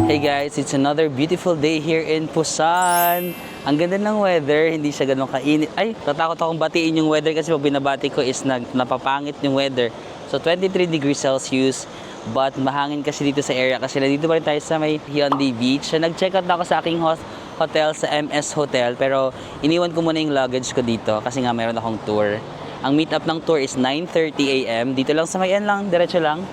Hey guys, it's another beautiful day here in Busan. Ang ganda ng weather, hindi siya ganun kainit. Ay, tatakot akong batiin yung weather kasi pag binabati ko is napapangit yung weather. So 23 degrees Celsius, but mahangin kasi dito sa area kasi nandito pa rin tayo sa may Hyundai Beach. So, nag-check out na ako sa aking hotel sa MS Hotel, pero iniwan ko muna yung luggage ko dito kasi nga meron akong tour. Ang meet up ng tour is 9:30 AM. Dito lang sa may lang, diretso lang.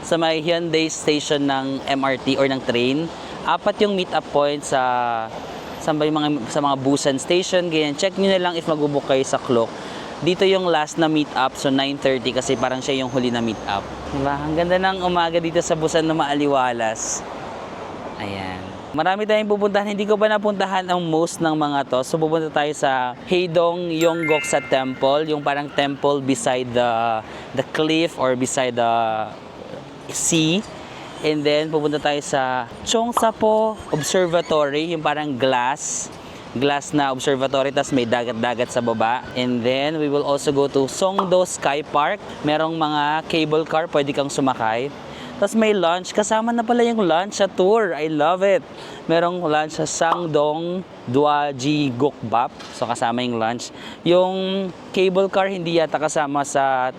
Sa may Hyundai station ng MRT or ng train. 4 yung meet up point sa mga Busan station. Ganyan, check nyo na lang if mag-book kayo sa Klook. Dito yung last na meet up, so 9:30 kasi parang siya yung huli na meet up. Diba? Ang ganda ng umaga dito sa Busan na maaliwalas. Ayan. Marami tayong pupuntahan. Hindi ko ba napuntahan ang most ng mga to. So pupunta tayo sa Haedong Yonggoksa Temple, yung parang temple beside the cliff or beside the sea. And then pupunta tayo sa Cheongsapo Observatory, yung parang glass na observatory, tas may dagat-dagat sa baba. And then we will also go to Songdo Sky Park. Merong mga cable car, pwede kang sumakay. Tas may lunch, kasama na pala yung lunch sa tour. I love it. Merong lunch sa Sangdong Dwaji Gokbap. So kasama yung lunch. Yung cable car hindi yata kasama sa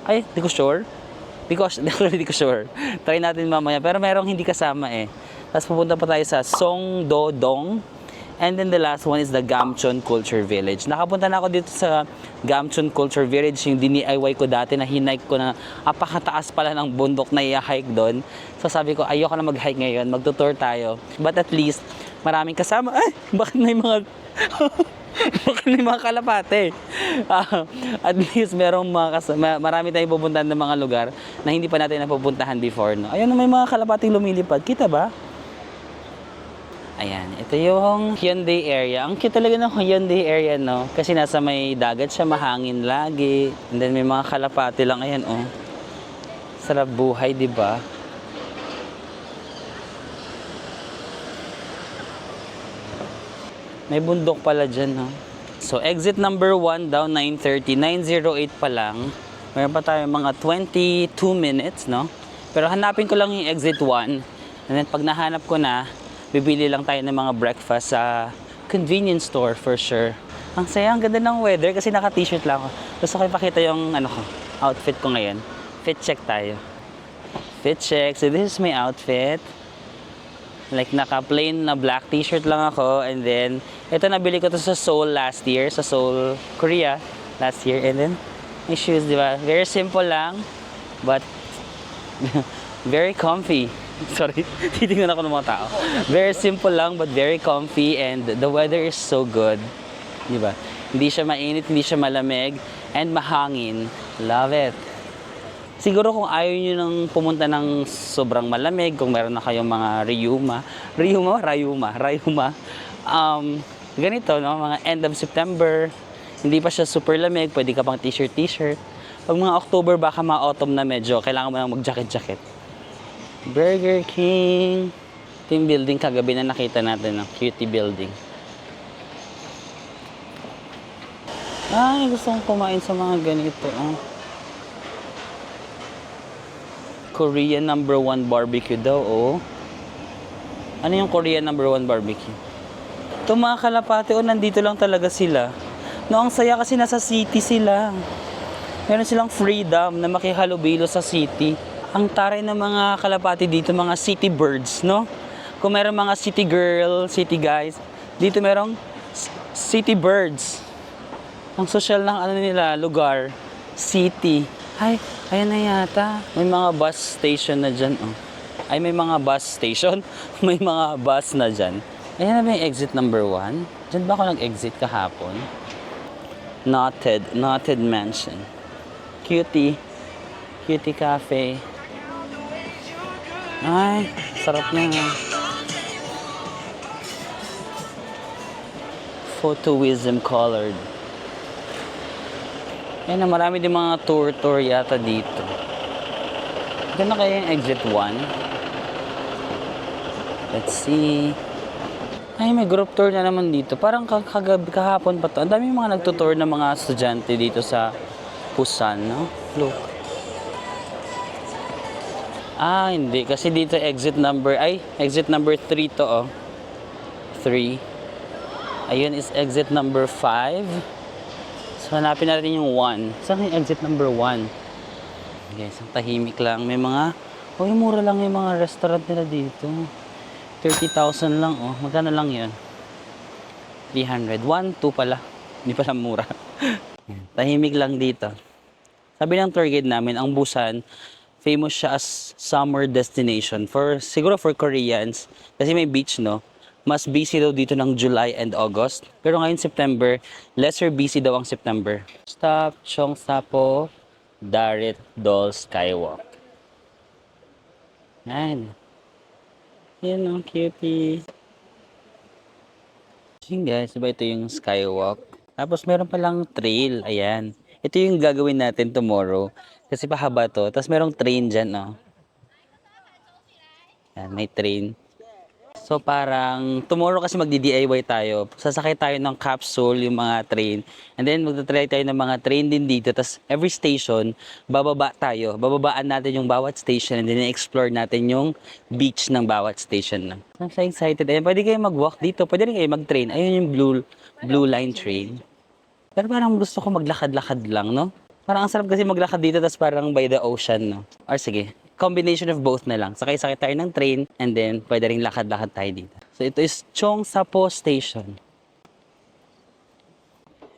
di ko sure. Hindi ko sure. Try natin mamaya. Pero merong hindi kasama eh. Tapos pupunta pa tayo sa Songdo-dong. And then the last one is the Gamcheon Culture Village. Nakapunta na ako dito sa Gamcheon Culture Village. Yung DIY ko dati na hinike ko na apakataas pala ng bundok na i-hike doon. So sabi ko, ayoko na mag-hike ngayon. Magtutour tayo. But at least, maraming kasama. Ay, bakit may mga... Bakit may mga kalapate? At least marami tayong pupuntahan ng mga lugar na hindi pa natin napupuntahan before. No? Ayun, may mga kalapating lumilipad. Kita ba? Ayan, ito yung Hyundai area. Ang cute talaga ng Hyundai area, no? Kasi nasa may dagat siya, mahangin lagi. And then may mga kalapate lang. Ayan, oh. Sarap buhay, di ba? May bundok pala dyan, no? So, exit number 1 daw, 9:30. 9:08 pa lang. Mayroon pa tayo mga 22 minutes, no? Pero hanapin ko lang yung exit 1. And then, pag nahanap ko na, bibili lang tayo ng mga breakfast sa convenience store for sure. Ang saya, ang ganda ng weather kasi naka-t-shirt lang ako. Gusto ko ipakita yung outfit ko ngayon. Fit check tayo. Fit check. So, this is my outfit. Like, naka-plain na black t-shirt lang ako. And then, ito nabili ko to sa Seoul last year. Sa Seoul, Korea last year. And then, my shoes, di ba? Very simple lang. But, very comfy. Sorry, titingnan ako ng mga tao. Very simple lang, but very comfy. And the weather is so good. Di ba? Hindi siya mainit, hindi siya malamig. And mahangin. Love it. Siguro kung ayaw nyo nang pumunta ng sobrang malamig, kung meron na kayong mga Rayuma. Ganito, no? Mga end of September, hindi pa siya super lamig, pwede ka pang t-shirt. Pag mga October, baka mga autumn na medyo, kailangan mo nang mag-jacket. Burger King. Ito yung building kagabi na nakita natin, no? Cutie building. Ay, gusto kong kumain sa mga ganito, oh. Korean number 1 barbecue daw, oh. Ano yung Korean number 1 barbecue? Ito mga kalapate, oh, nandito lang talaga sila. No, ang saya kasi nasa city sila. Meron silang freedom na makihalubilo sa city. Ang taray ng mga kalapate dito, mga city birds, no? Kung meron mga city girl, city guys, dito merong city birds. Ang social ng lugar, city. Ay, ayan na yata. May mga bus station na dyan, oh. Ay, may mga bus station? May mga bus na dyan. Ayan na ba yung exit number 1? Dyan ba ako nag-exit kahapon? Noted Mansion. Cutie Cafe. Ay, sarap niya, nga. Photowism colored. Ayan na, marami din mga tour yata dito. Ganda kaya yung exit 1. Let's see. Ay, may group tour na naman dito. Parang kahapon pa to. Ang dami mga nagtutour ng mga estudyante dito sa Busan, no? Look. Ah, hindi. Kasi dito exit number 3 to, oh. 3. Ayun is exit number 5. So, hanapin natin yung 1. Saan yung exit number 1? Guys, ang tahimik lang. May mga, oh, yung mura lang yung mga restaurant nila dito. 30,000 lang, oh. Magkano lang yun? 300. 1, 2 pala. Hindi pala mura. Tahimik lang dito. Sabi ng tour guide namin, ang Busan, famous siya as summer destination siguro for Koreans kasi may beach, no. Mas busy daw dito ng July and August, pero ngayon September lesser busy daw ang September. Stop Cheongsapo Darit Doll Skywalk. Yan ang cutie. Yun guys, diba ito yung skywalk, tapos meron palang trail. Ayan, ito yung gagawin natin tomorrow kasi pahaba to, tapos merong train dyan, no. Yan, may train. So parang tomorrow kasi magdi-DIY tayo. Sasakay tayo ng capsule, yung mga train. And then magta-try tayo ng mga train din dito. Tapos every station, bababa tayo. Bababaan natin yung bawat station and then explore natin yung beach ng bawat station. I'm so excited. Ayan, pwede kayo mag-walk dito. Pwede rin kayo mag-train. Ayun yung blue line train. Pero parang gusto ko maglakad-lakad lang, no? Parang ang sarap kasi maglakad dito tapos parang by the ocean, no? Or sige, combination of both na lang. Sakay-sakay tayo ng train and then pwede rin lakad-lakad tayo dito. So ito is Cheongsapo Station.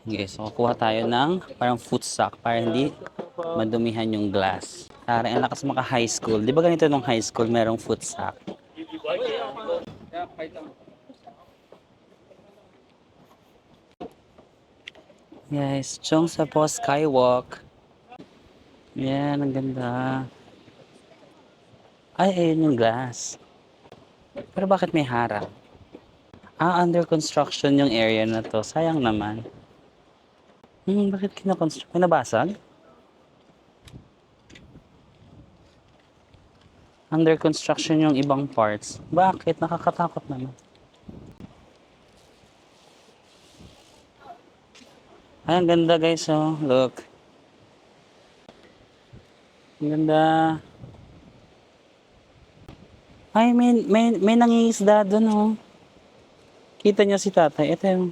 Okay, so kukuha tayo ng parang foot sock para hindi madumihan yung glass. Parang ang lakas maka high school. Di ba ganito nung high school merong foot sock? Yes, Cheongsapo Skywalk. Yan, ang ganda. Ay, ayun yung glass. Pero bakit may harang? Ah, under construction yung area na to. Sayang naman. Bakit kinakonstruct? May nabasag? Under construction yung ibang parts. Bakit? Nakakatakot naman. Ay, ang ganda guys, oh. Look. Ang ganda. Ay, may nangingisda doon, oh. Kita niya si tatay. Ito yung...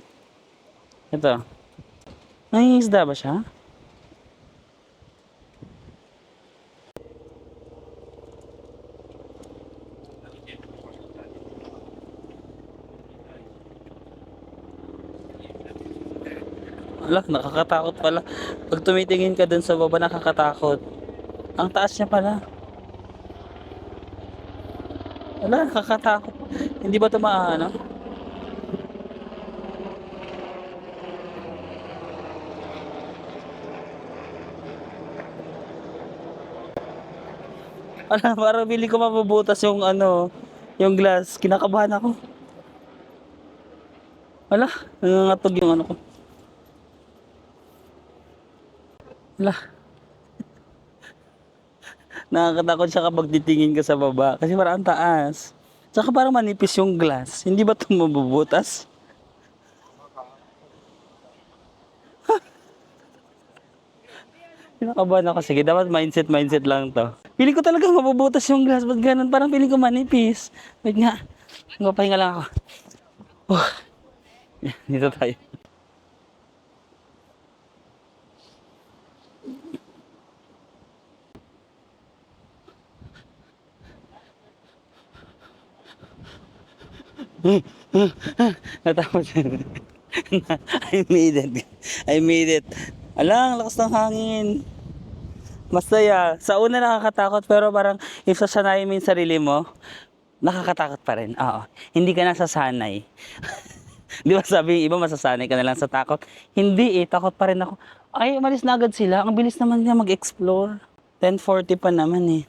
Ito. Nangingisda ba siya? Wala, nakakatakot pala. Pag tumitingin ka dun sa baba, nakakatakot. Ang taas niya pala. Wala, nakakatakot. Hindi ba ito maano? Wala, parang bili ko mabubutas yung ano, yung glass. Kinakabahan ako. Wala, nangangatog yung ano ko. Wala. Nakakatakot siya kapag titingin ka sa baba. Kasi parang ang taas. Tsaka parang manipis yung glass. Hindi ba ito mabubutas? Kinakabahan ako. Sige, dapat mindset lang to. Pili ko talaga mabubutas yung glass. Ba't ganun? Parang pili ko manipis. Wait nga. Magpapahinga lang ako. Oh. Dito tayo. Natakot siya. I made it. I made it. Alang, lakas ng hangin. Masaya. Sa una nakakatakot pero parang if sasanayin mo yung sarili mo, nakakatakot pa rin. Oo. Hindi ka nasasanay. Di ba sabi yung iba masasanay ka na lang sa takot? Hindi eh, takot pa rin ako. Ay, umalis na agad sila. Ang bilis naman niya mag-explore. 10:40 pa naman eh.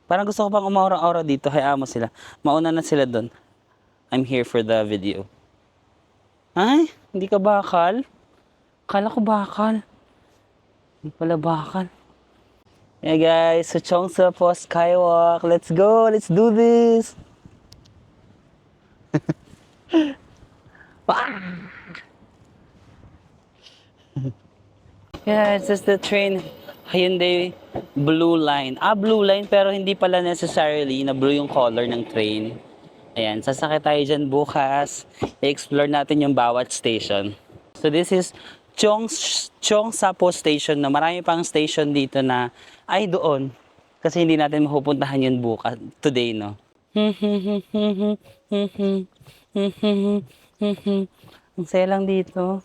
Parang gusto ko pang umaura-aura dito. Hayaan mo sila. Mauna na sila doon. I'm here for the video. Ay, hindi ka bakal? Kala ko bakal. Hindi pala bakal. Yeah guys, so Cheongsapo Skywalk. Let's go, let's do this. Yes, this is the train Hyundai Blue Line. Blue Line pero hindi pala necessarily na blue yung color ng train. Ayan, sasakay tayo dyan bukas. I-explore natin yung bawat station. So this is Cheongsapo Station na marami pang station dito na ay doon. Kasi hindi natin mapupuntahan yun bukas, today, no? Ang saya lang dito.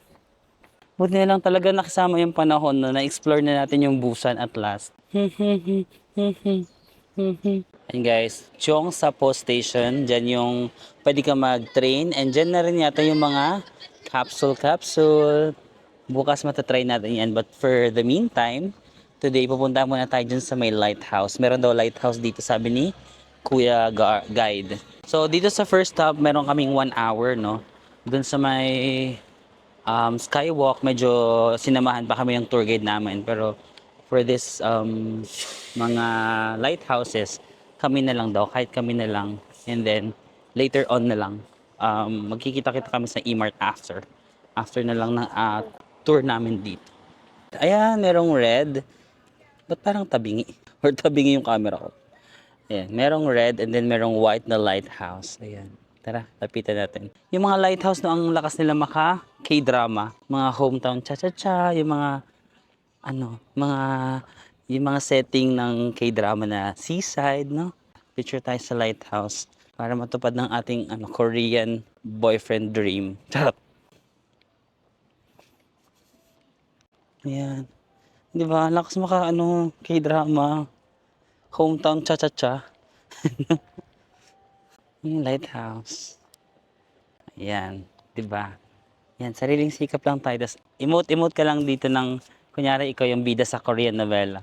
Buti na lang talaga nakasama yung panahon na na-explore na natin yung Busan at last. And guys, Cheongsapo Station, dyan yung pwede ka mag-train and dyan na rin yata yung mga capsule. Bukas matatry natin yan. But for the meantime, today pupunta muna tayo dyan sa may lighthouse. Meron daw lighthouse dito sabi ni Kuya Guide. So dito sa first stop, meron kaming 1 hour, no? Doon sa may skywalk, medyo sinamahan pa kami ng tour guide namin. Pero for this mga lighthouses, kami na lang daw, kahit kami na lang. And then, later on na lang, magkikita-kita kami sa E-Mart after. After na lang ng tour namin dito. Ayan, merong red. Ba't parang tabingi? Or tabingi yung camera ko. Ayan, merong red and then merong white na lighthouse. Ayan. Tara, lapitan natin. Yung mga lighthouse no, ang lakas nila maka K-drama, mga hometown cha-cha-cha, yung mga yung mga setting ng K-drama na seaside, no? Picture tayo sa lighthouse para matupad ng ating Korean boyfriend dream. Charot. Ayan. 'Di ba? Lakas maka K-drama, hometown cha-cha-cha. Yung lighthouse. Ayan, 'di ba? Yan, sariling sikap lang tayo. Tas emote-emote ka lang dito ng kunyari ikaw yung bida sa Korean novela.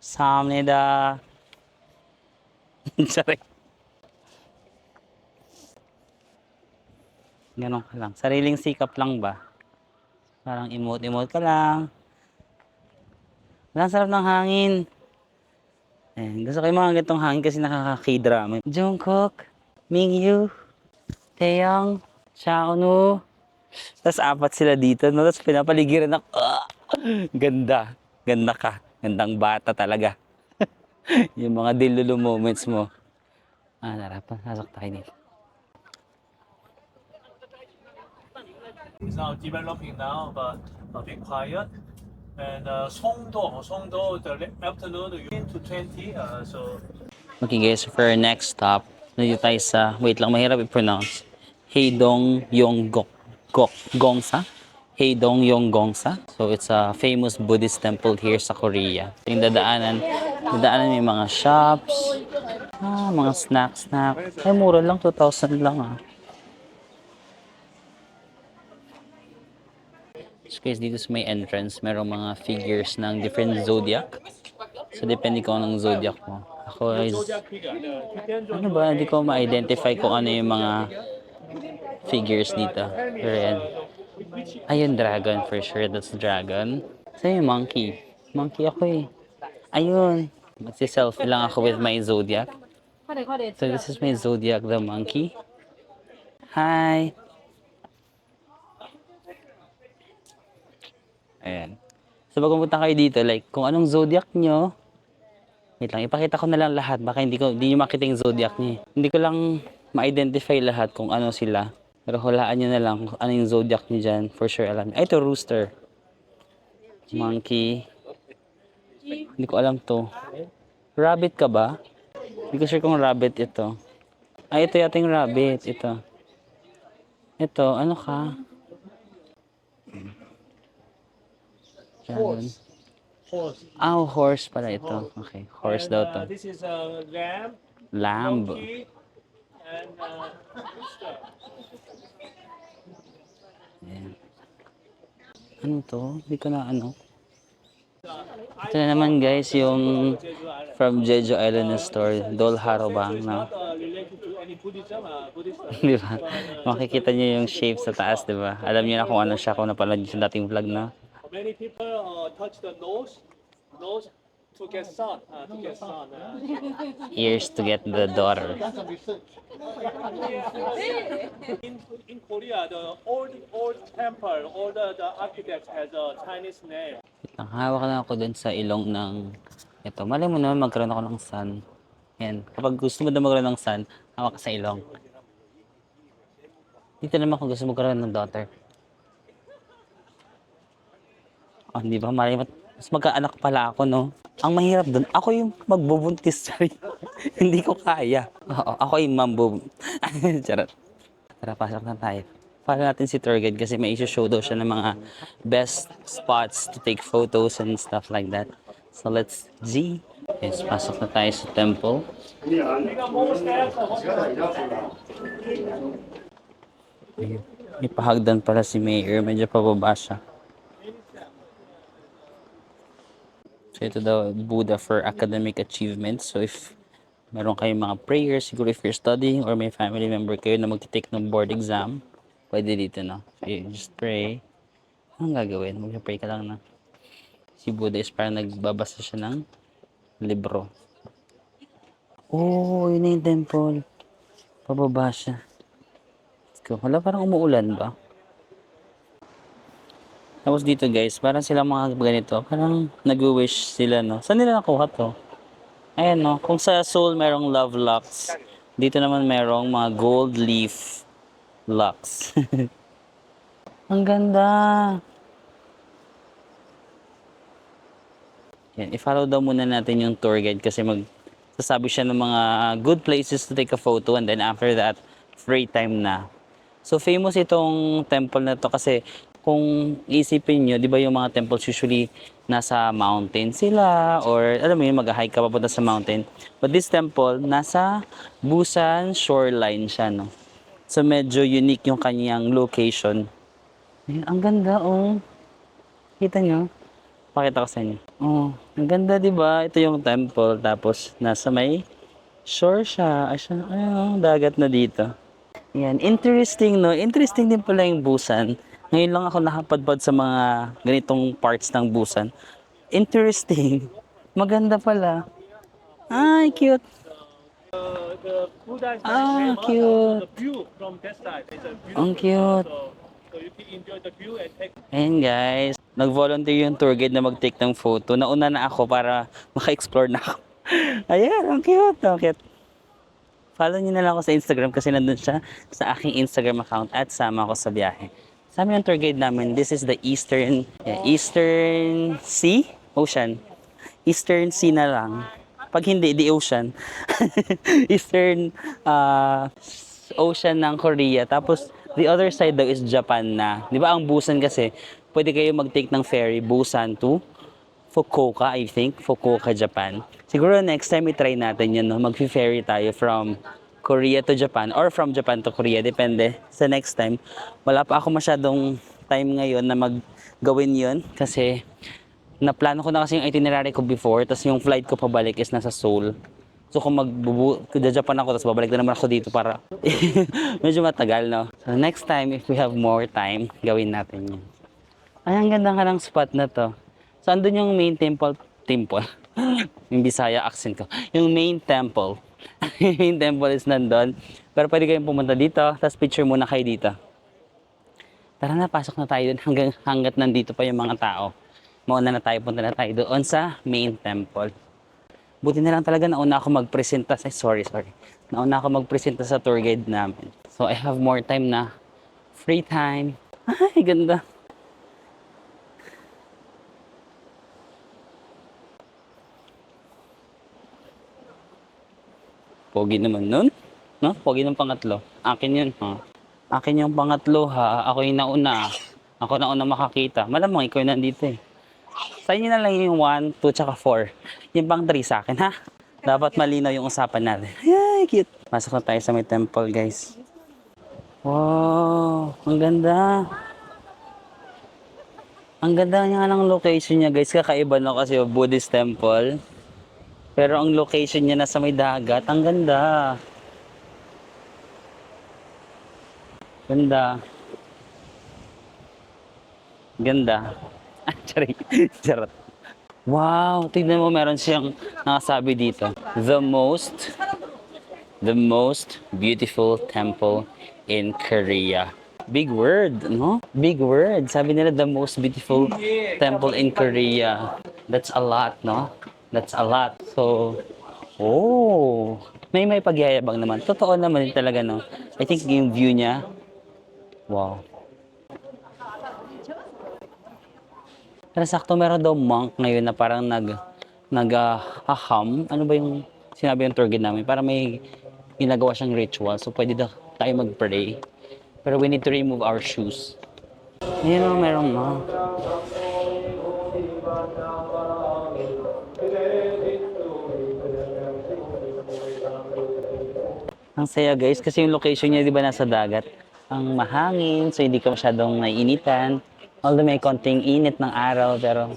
Samnida. Sorry. Ganon ka lang. Sariling sikap lang ba? Parang emote-emote ka lang. Ang sarap ng hangin. Gusto ko yung mga ganitong hangin kasi nakaka-K-drama. Jungkook, Mingyu, Taeyong, Chaonu. Tapos 4 sila dito, no? Tapos pinapaligiran ako. Ganda. Ganda ka. Gandang bata talaga. Yung mga dilulu moments mo. Narapan. Nasok tayo dito. It's now developing now, but a bit quiet. And Songdo, the afternoon to 20. Okay guys, for our next stop, nandito tayo sa, wait lang, mahirap i-pronounce. Haedong Gongsa. Haedong Gongsa. So it's a famous Buddhist temple here sa Korea. Yung dadaanan may mga shops, mga snack. Ay, mura lang, 2,000 lang So guys, dito sa may entrance, merong mga figures ng different zodiac. So depende kung anong zodiac mo. Ako is, ano ba, hindi ko ma-identify kung ano yung mga figures dito. Pero yan. Ayun, dragon for sure. That's dragon. So yung monkey. Monkey ako eh. Ayun. Magsi-selfie lang ako with my zodiac. So this is my zodiac, the monkey. Hi! Ayan. So pag pumunta kayo dito, like kung anong zodiac nyo, wait lang, ipakita ko na lang lahat. Baka hindi nyo makita yung zodiac niya. Hindi ko lang ma-identify lahat kung ano sila. Pero hulaan nyo na lang kung ano yung zodiac nyo dyan. For sure alam. Ay, ito, rooster. Monkey. Hindi ko alam to. Rabbit ka ba? Hindi ko sure kung rabbit ito. Ay, ito yata yung rabbit. Ito. Ito, ano ka? Horse. Horse pala ito. Okay, horse daw to. This is a lamb. Lamb. Monkey, and rooster. Ayan. Ano to? Hindi ko na Ito na naman guys, yung from Jeju Island na store, Dol Harobang na. Related to any Buddhism, Buddhist. Di ba? Makikita niyo yung shape sa taas, di ba? Alam niyo na kung ano siya, kung napanood niyo sa dating vlog na. Many people touch the nose to get son. To get son. Years to get the daughter. In Korea, the old temple, all the architects has a Chinese name. Ang hawak na ako dun sa ilong ng ito. Malay mo naman magkaroon ako ng sun. Yan. Kapag gusto mo na magkaroon ng sun, hawak ka sa ilong. Dito naman kung gusto mo magkaroon ng daughter. Oh, hindi ba? Malay mo, mas magkaanak pala ako, no? Ang mahirap dun, ako yung magbubuntis. Hindi ko kaya. Oo, ako yung mambo. Charot. Tara, pasok na tayo. Follow natin si tour guide kasi may issue show daw siya ng mga best spots to take photos and stuff like that. So let's G. Yes, pasok na tayo sa temple. Ayun. May pahagdan pala si Mayor. Medyo pababa siya. So ito daw, Buddha for academic achievements. So if meron kayong mga prayers, siguro if you're studying or may family member kayo na magti-take ng board exam, pwede dito, no? So you just pray. Anong gagawin? Mag-pray ka lang na. Si Buddha is parang nagbabasa siya ng libro. Oh, yun na yung temple. Pababa siya. Let's go. Wala, parang umuulan ba? Tapos dito guys, parang sila mga ganito, parang nag-wish sila, no? Saan nila nakuha to? Ayan, no? Kung sa Seoul merong love locks, dito naman merong mga gold leaf locks. Ang ganda! Yan, i-follow daw muna natin yung tour guide kasi magsasabi siya ng mga good places to take a photo and then after that, free time na. So famous itong temple na to kasi kung isipin nyo, di ba yung mga temples usually nasa mountain sila or alam mo yun, mag-hike ka papunta sa mountain. But this temple, nasa Busan shoreline siya, no? So medyo unique yung kanyang location. Ayun, ang ganda, oh. Kita nyo? Pakita ko sa inyo. Oh, ang ganda, di ba? Ito yung temple, tapos nasa may shore siya. Ayun, dagat na dito. Yan, interesting, no? Interesting din pala yung Busan. Ngayon lang ako nakapadpad sa mga ganitong parts ng Busan. Interesting. Maganda pala. Ay, cute. The Buddha is Ah, famous. cute. The view from that side is a beautiful. Ang cute. So you can enjoy the view and take. Ayan guys, nag-volunteer yung tour guide na mag-take ng photo. Nauna na ako para maka-explore na ako. Ayan, ang cute, ang cute. Follow niyo na lang ako sa Instagram kasi nandun siya sa aking Instagram account at sama ako sa biyahe. Sabi ng tour guide namin, this is the Eastern Sea? Ocean. Eastern Sea na lang. Pag hindi, di ocean. Eastern Ocean ng Korea. Tapos, the other side daw is Japan na. Di ba ang Busan kasi, pwede kayo mag-take ng ferry, Busan to Fukuoka, I think. Fukuoka, Japan. Siguro next time i-try natin yun, no? Mag-ferry tayo from Korea to Japan or from Japan to Korea. Depende sa next time. Wala pa ako masyadong time ngayon na maggawin yun kasi naplano ko na kasi yung itinerary ko before tapos yung flight ko pabalik is nasa Seoul. So kung Japan ako tapos babalik na naman ako dito para medyo matagal, no? So next time if we have more time, gawin natin yun. Ay, ang ganda nga ng spot na to. So andun yung main temple. Yung Bisaya accent ko. Yung main temple. Yung main temple is nandun. Pero pwede kayong pumunta dito, tapos picture muna kayo dito. Tara na, pasok na tayo dun hanggat nandito pa yung mga tao. Mauna na tayo, punta na tayo doon sa main temple. Buti na lang talaga nauna ako magpresenta sa, sorry. Nauna ako magpresenta sa tour guide namin. So I have more time na. Free time. Ay, ganda. Pogi naman nun. No? Pogi ng pangatlo. Akin yun. Ha? Akin yung pangatlo ha. Ako yung nauna. Ako nauna makakita. Malamang ikaw yung nandito eh. Sa inyo na lang yung 1, 2, tsaka 4. Yung pang 3 sa akin ha. Dapat malinaw yung usapan natin. Ay, cute. Pasok na tayo sa may temple guys. Wow. Ang ganda. Ang ganda nga ng location niya guys. Kakaiba no kasi yung Buddhist temple. Pero ang location niya nasa may dagat, ang ganda. Ganda. Ganda. Charot. Wow, tignan mo meron siyang nakasabi dito. The most beautiful temple in Korea. Big word, no? Big word. Sabi nila the most beautiful temple in Korea. That's a lot, no? That's a lot. So, oh, may pagyayabang naman. Totoo naman din talaga, no? I think yung view niya, wow. Pero sakto meron daw monk ngayon na parang haham. Ano ba yung sinabi yung tour guide namin? Para may ginagawa siyang ritual. So pwede daw tayo mag-pray. Pero we need to remove our shoes. Ayan o, merong monk. Ang saya guys, kasi yung location niya di ba nasa dagat. Ang mahangin, so hindi ka masyadong naiinitan. Although may konting init ng araw, pero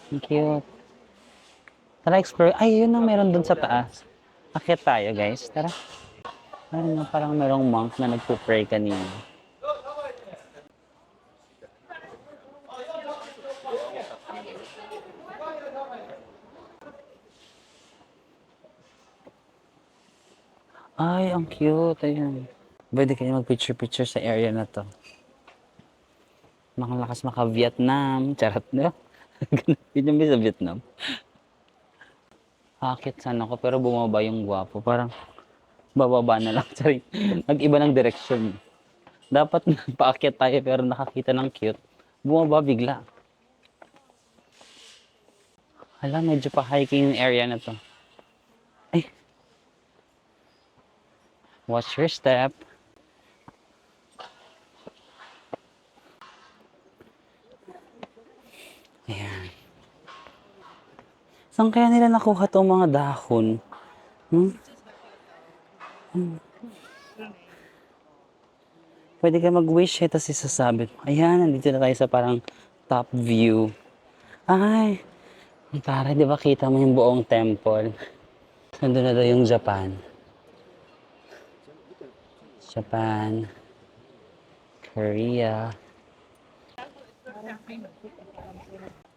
ang cute. Tara explore. Ay, yun ang meron dun sa taas. Akit tayo guys, tara. Meron nga parang merong monk na nagpo-pray kanina. Ay, ang cute. Ayun. Pwede kayo mag-picture-picture sa area na to. Makalakas maka-Vietnam. Charot na. Yun yung sa Vietnam. Akit sana ako pero bumaba yung gwapo. Parang bababa na lang. Sorry. Nag-iba ng direksyon. Dapat paakyat tayo pero nakakita ng cute. Bumaba bigla. Hala, medyo pa hiking yung area na to. Ay. Watch your step. Ayan. Saan kaya nila nakuha tong mga dahon? Pwede ka mag-wish tapos isasabit mo. Ayan, nandito na tayo sa parang top view. Ay, para di ba kita mo yung buong temple. Nandun na daw yung Japan. Japan. Korea.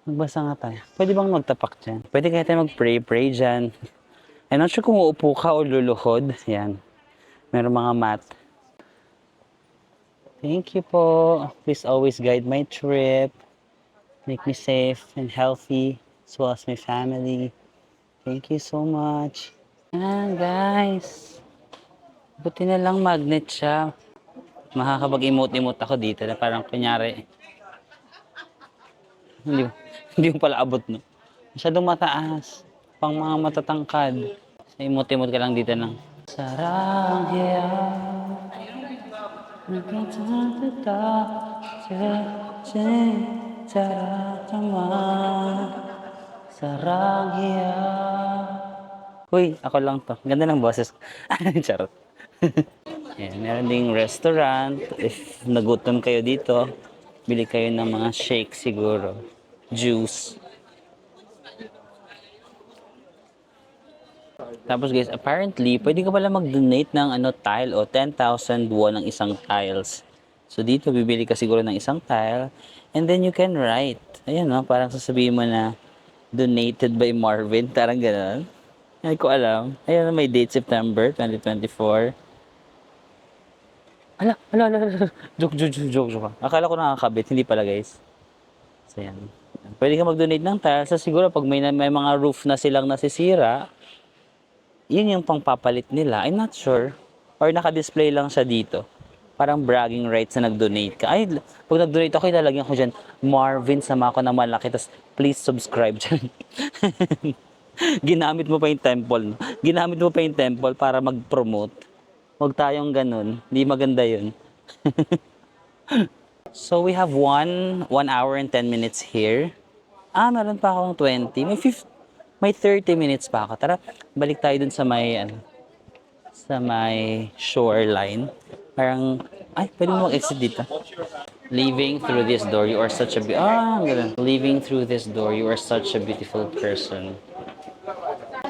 Magbasa nga tayo. Pwede bang magtapak dyan? Pwede kaya tayo mag-pray dyan. I'm not sure kung uupo ka o luluhod. Yan. Meron mga mat. Thank you po. Please always guide my trip. Make me safe and healthy as well as my family. Thank you so much. Yan guys. Buti na lang magnet siya. Makakapag-emote-emote ako dito na parang kunyari. Hindi mo pala abot, no? Masyadong mataas. Pang mga matatangkad. So, emote-emote ka lang dito ng Sarang hiya Nagkatata Sarang Sarang hiya. Uy, ako lang to. Ganda ng boses. Charot. Ayan, meron ding restaurant. If nagutom kayo dito, bili kayo ng mga shake siguro. Juice. Tapos guys, apparently, pwede ka pala mag-donate ng tile o 10,000 won ng isang tiles. So dito, bibili ka siguro ng isang tile and then you can write. Ayan no, parang sasabihin mo na donated by Marvin. Parang gano'n. Hindi ko alam. Ayan, may date September 2024. Ala. Joke. Akala ko nakakabit. Hindi pala guys. So yan. Pwede ka mag-donate ng tiles. So siguro pag may mga roof na silang nasisira, yun yung pangpapalit nila. I'm not sure. Or naka-display lang siya dito. Parang bragging rights na nag-donate ka. Ay, pag nag-donate ako, ilalagyan ko dyan, Marvin, sama ko na malaki. Tapos, please subscribe dyan. Ginamit mo pa yung temple. Ginamit mo pa yung temple para mag-promote. Huwag tayong ganun. Hindi maganda yun. So, we have 1 hour and 10 minutes here. Meron pa akong 20. May 30 minutes pa ako. Tara, balik tayo dun sa may shoreline. Parang, pwede mo mag-exit dito. Leaving through this door, you are such a Leaving through this door, you are such a beautiful person.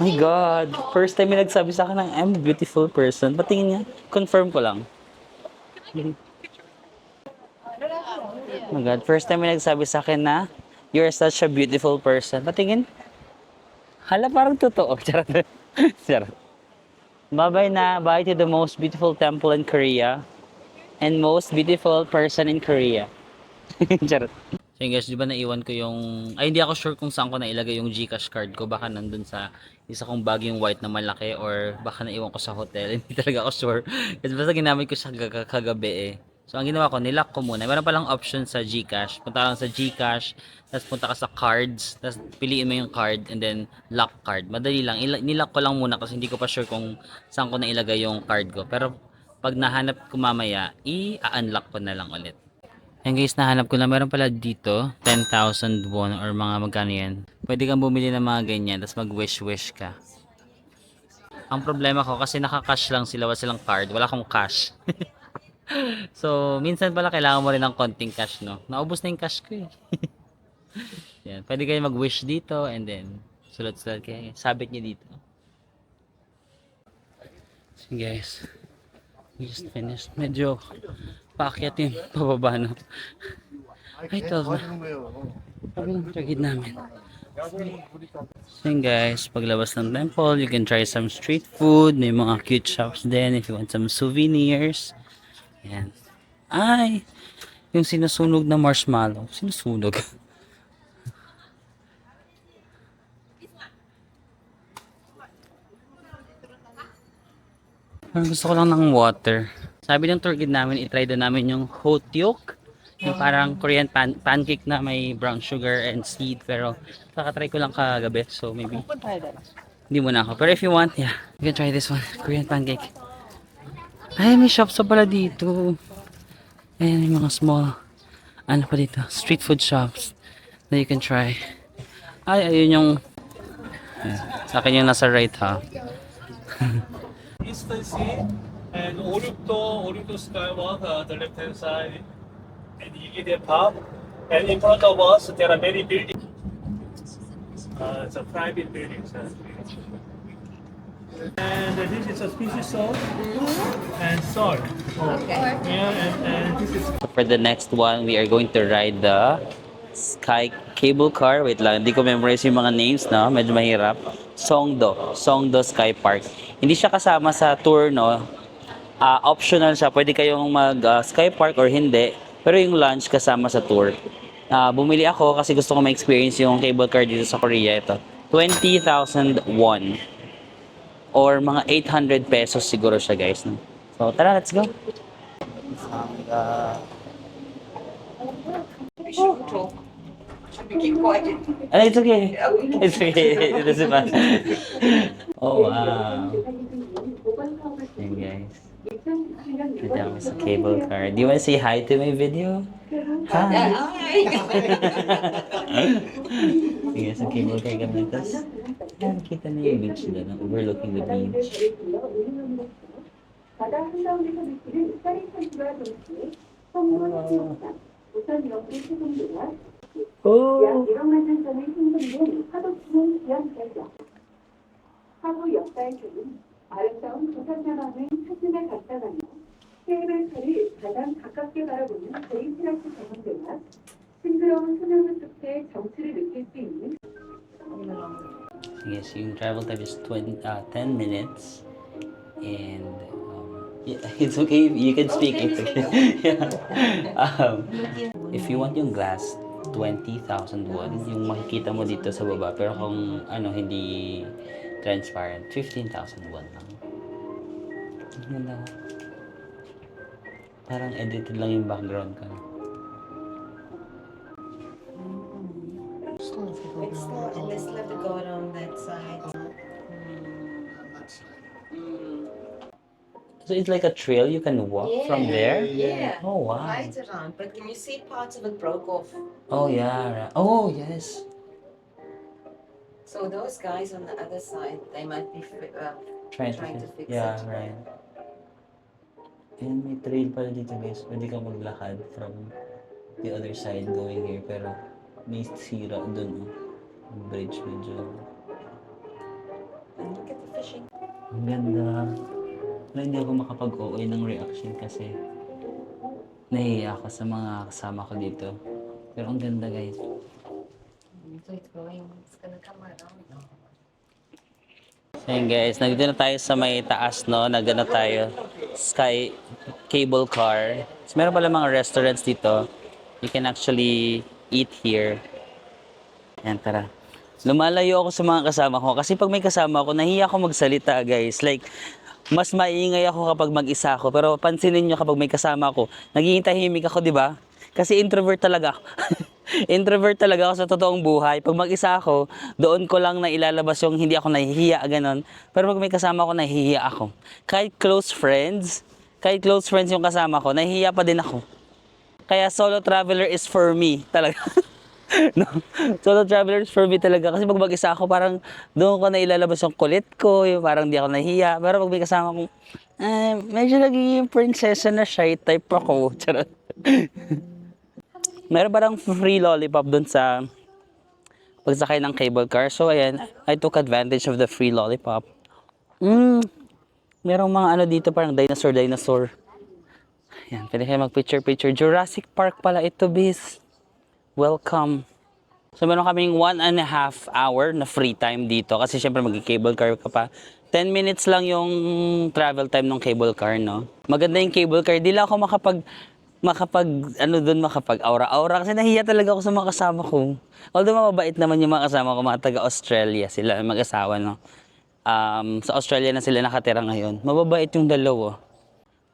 My God! First time may nagsabi sa akin ng I'm a beautiful person. Patingin niya, confirm ko lang. Oh my God, first time may nagsabi sa akin na You're such a beautiful person. Patingin. Hala, parang totoo. Charot. Charot. Bye-bye na. Bye to the most beautiful temple in Korea. And most beautiful person in Korea. Charot. So yun guys, di ba naiwan ko yung... Ay, hindi ako sure kung saan ko nailagay yung GCash card ko. Baka nandun sa isa kong bag yung white na malaki or baka naiwan ko sa hotel. Hindi talaga ako sure. Kasi basta ginamit ko siya kagabi eh. So ang ginawa ko, nilock ko muna. Meron palang option sa GCash. Punta lang sa GCash, tapos punta ka sa cards, tapos piliin mo yung card and then lock card. Madali lang. Nilock ko lang muna kasi hindi ko pa sure kung saan ko nailagay yung card ko. Pero pag nahanap ko mamaya, i-unlock ko na lang ulit. Ayan guys, nahanap ko na meron pala dito 10,000 won or mga magkano yan. Pwede kang bumili ng mga ganyan tapos mag-wish-wish ka. Ang problema ko kasi naka-cash lang sila, wala silang card, wala akong cash. So, minsan pala kailangan mo rin ng konting cash, no? Naubos na yung cash ko eh. Yan, pwede kayo mag-wish dito and then sulat-sulat kayo. Sabit niyo dito. So guys, we just finished. Medyo paakyat yung pababa na. Ay, 12 na. Sabi ng target namin. So yun guys, paglabas ng temple, you can try some street food. May mga cute shops din if you want some souvenirs. Ayan. Ay! Yung sinusunog na marshmallow. Sinusunog. Parang gusto ko lang ng water. Sabi ng tour guide namin, itry daw namin yung hotyok. Yung parang Korean pancake na may brown sugar and seed. Pero kakatry ko lang kagabi. So maybe hindi muna ako. Pero if you want, yeah, you can try this one. Korean pancake. Ay, may shops pa pala dito. Ayan, may mga small, ano pa dito, street food shops that you can try. Ay, ayun yung, ayan, sa akin yung nasa right ha. Eastern Sea and Oryukdo Skywalk, the left hand side, and Yigide Park. And in front of us, there are many buildings. It's a private buildings. And this is a species salt and salt. Okay. Yeah, and this is. For the next one, we are going to ride the Sky Cable Car. Wait lang, hindi ko memorize yung mga names, no? Medyo mahirap. Songdo Sky Park. Hindi siya kasama sa tour, no? Optional siya. Pwede kayong mag Sky Park or hindi. Pero yung lunch kasama sa tour. Bumili ako kasi gusto ko ma-experience yung cable car dito sa Korea. Ito. 20,000 won. Or mga 800 pesos siguro siya, guys. No? So, tara, let's go. We shouldn't talk. Should we keep quiet? It's okay. It's okay. It doesn't matter. Oh, wow. Hey, guys. Dito kami sa cable car. Do you want to say hi to my video? Hi. Sige, sa cable car kami. Tapos, nakikita na yung beach doon. Overlooking the beach. 바다 한가운데서 느끼는 쌀의 산수가 동시에 성공을 채웠다. 우선 연기 수송도와 약 1억만 년 전에 생성된 화덕수문 지형설정. 하부 역사에서는 아름다운 부산자만의 사진을 갖다가며 케이블카를 가장 가깝게 바라보는 데이트라스 전망대와 싱그러운 소나무 숲의 정취를 느낄 수 있는 Yes, yung travel time is 10 minutes. And yeah, it's okay. You can speak. It's okay. Yeah. If you want yung glass, 20,000 won. Yung makikita mo dito sa baba. Pero kung ano, hindi transparent, 15,000 won lang. Ganda. Parang edited lang yung background ka. It's not, and they still have to go around that side. So it's like a trail you can walk from there? Yeah. Oh, wow. Right around, but can you see parts of it broke off? Oh, yeah. Right. Oh, yes. So those guys on the other side, they might be Trying to fix yeah, it. right. And may trail pala dito, guys. Pwede kang maglakad from the other side going here. Pero may sira dun. Yung bridge medyo. And look at the fishing. Ang ganda. Wala, hindi ako makapag-OA ng reaction kasi nahihiya ako sa mga kasama ko dito. Pero ang ganda, guys. So it's going, it's gonna come around. Ayun guys, nandito na tayo sa may taas, no? Nagano tayo, Sky Cable Car. So, meron pala mga restaurants dito. You can actually eat here. Ayan, tara. Lumalayo ako sa mga kasama ko kasi pag may kasama ako, nahiya ako magsalita, guys. Like, mas maingay ako kapag mag-isa ako. Pero pansinin nyo kapag may kasama ako, nagiging tahimik ako, di ba? Kasi introvert talaga ako. Introvert talaga ako sa totoong buhay. Pag mag-isa ako, doon ko lang na ilalabas yung hindi ako nahihiya, ganon. Pero pag may kasama ako, nahihiya ako. Kahit close friends yung kasama ko, nahihiya pa din ako. Kaya solo traveler is for me, talaga. No? Solo traveler is for me talaga. Kasi pag mag-isa ako, parang doon ko na ilalabas yung kulit ko, yung parang di ako nahihiya. Pero pag may kasama ko, medyo nagiging prinsesa na shy type ako. Charot. Meron parang free lollipop dun sa pagsakay ng cable car. So, ayan, I took advantage of the free lollipop. Merong mga ano dito, parang dinosaur. Ayan, pwede kayo mag-picture. Jurassic Park pala ito, bis. Welcome. So, meron kaming 1.5 hour na free time dito. Kasi syempre mag-cable car ka pa. 10 minutes lang yung travel time ng cable car, no? Maganda yung cable car. Di lang ako makapag aura-aura kasi nahiya talaga ako sa mga kasama ko. Although mababait naman yung mga kasama ko, mga taga-Australia sila, mag-asawa, no? Sa Australia na sila nakatira ngayon. Mababait yung dalawa.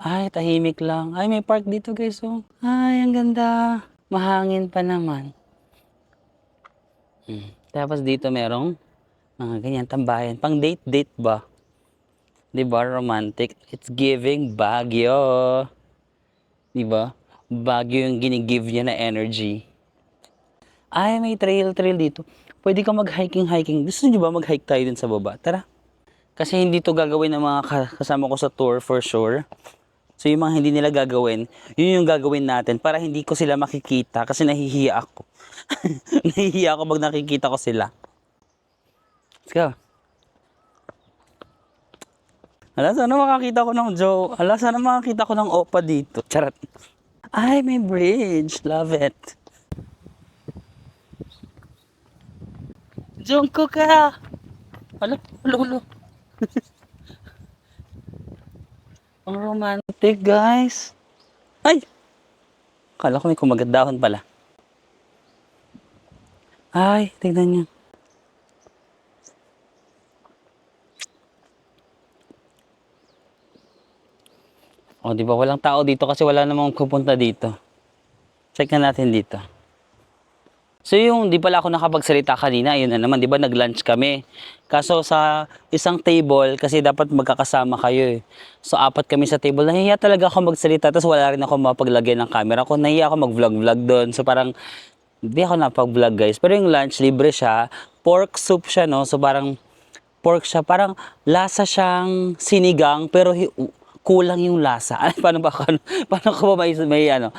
Ay, tahimik lang. Ay, may park dito, guys, oh. Ay, ang ganda. Mahangin pa naman. Tapos dito merong mga ganyan tambayan. Pang date ba? Diba, romantic? It's giving Baguio. Diba? Baguio yung ginigive niya na energy. Ay, may trail dito. Pwede ka mag-hiking. Gusto niyo ba mag-hike tayo dun sa baba? Tara. Kasi hindi to gagawin ng mga kasama ko sa tour for sure. So yung mga hindi nila gagawin, yun yung gagawin natin para hindi ko sila makikita kasi nahihiya ako. Nahihiya ako pag nakikita ko sila. Let's go. Hala, sana makakita ko ng Joe. Hala, sana makakita ko ng Opa dito. Charot. Ay, may bridge. Love it. Jungkook ka! Ulo. Ang romantic, guys. Ay! Kala ko may kumagat dahon pala. Ay, tignan niyo. O, di ba? Walang tao dito kasi wala namang pupunta dito. Check na natin dito. So yung di pala ako nakapagsalita kanina, ayun na naman, di ba nag-lunch kami. Kaso sa isang table, kasi dapat magkakasama kayo eh. So 4 kami sa table, nahihiya talaga ako magsalita, tapos wala rin ako mapaglagay ng camera ko. Nahihiya ako mag-vlog doon. So parang, di ako napag-vlog guys. Pero yung lunch, libre siya. Pork soup siya, no? So parang, pork siya, parang lasa siyang sinigang, pero kulang yung lasa. Ay, paano ko ba may ano?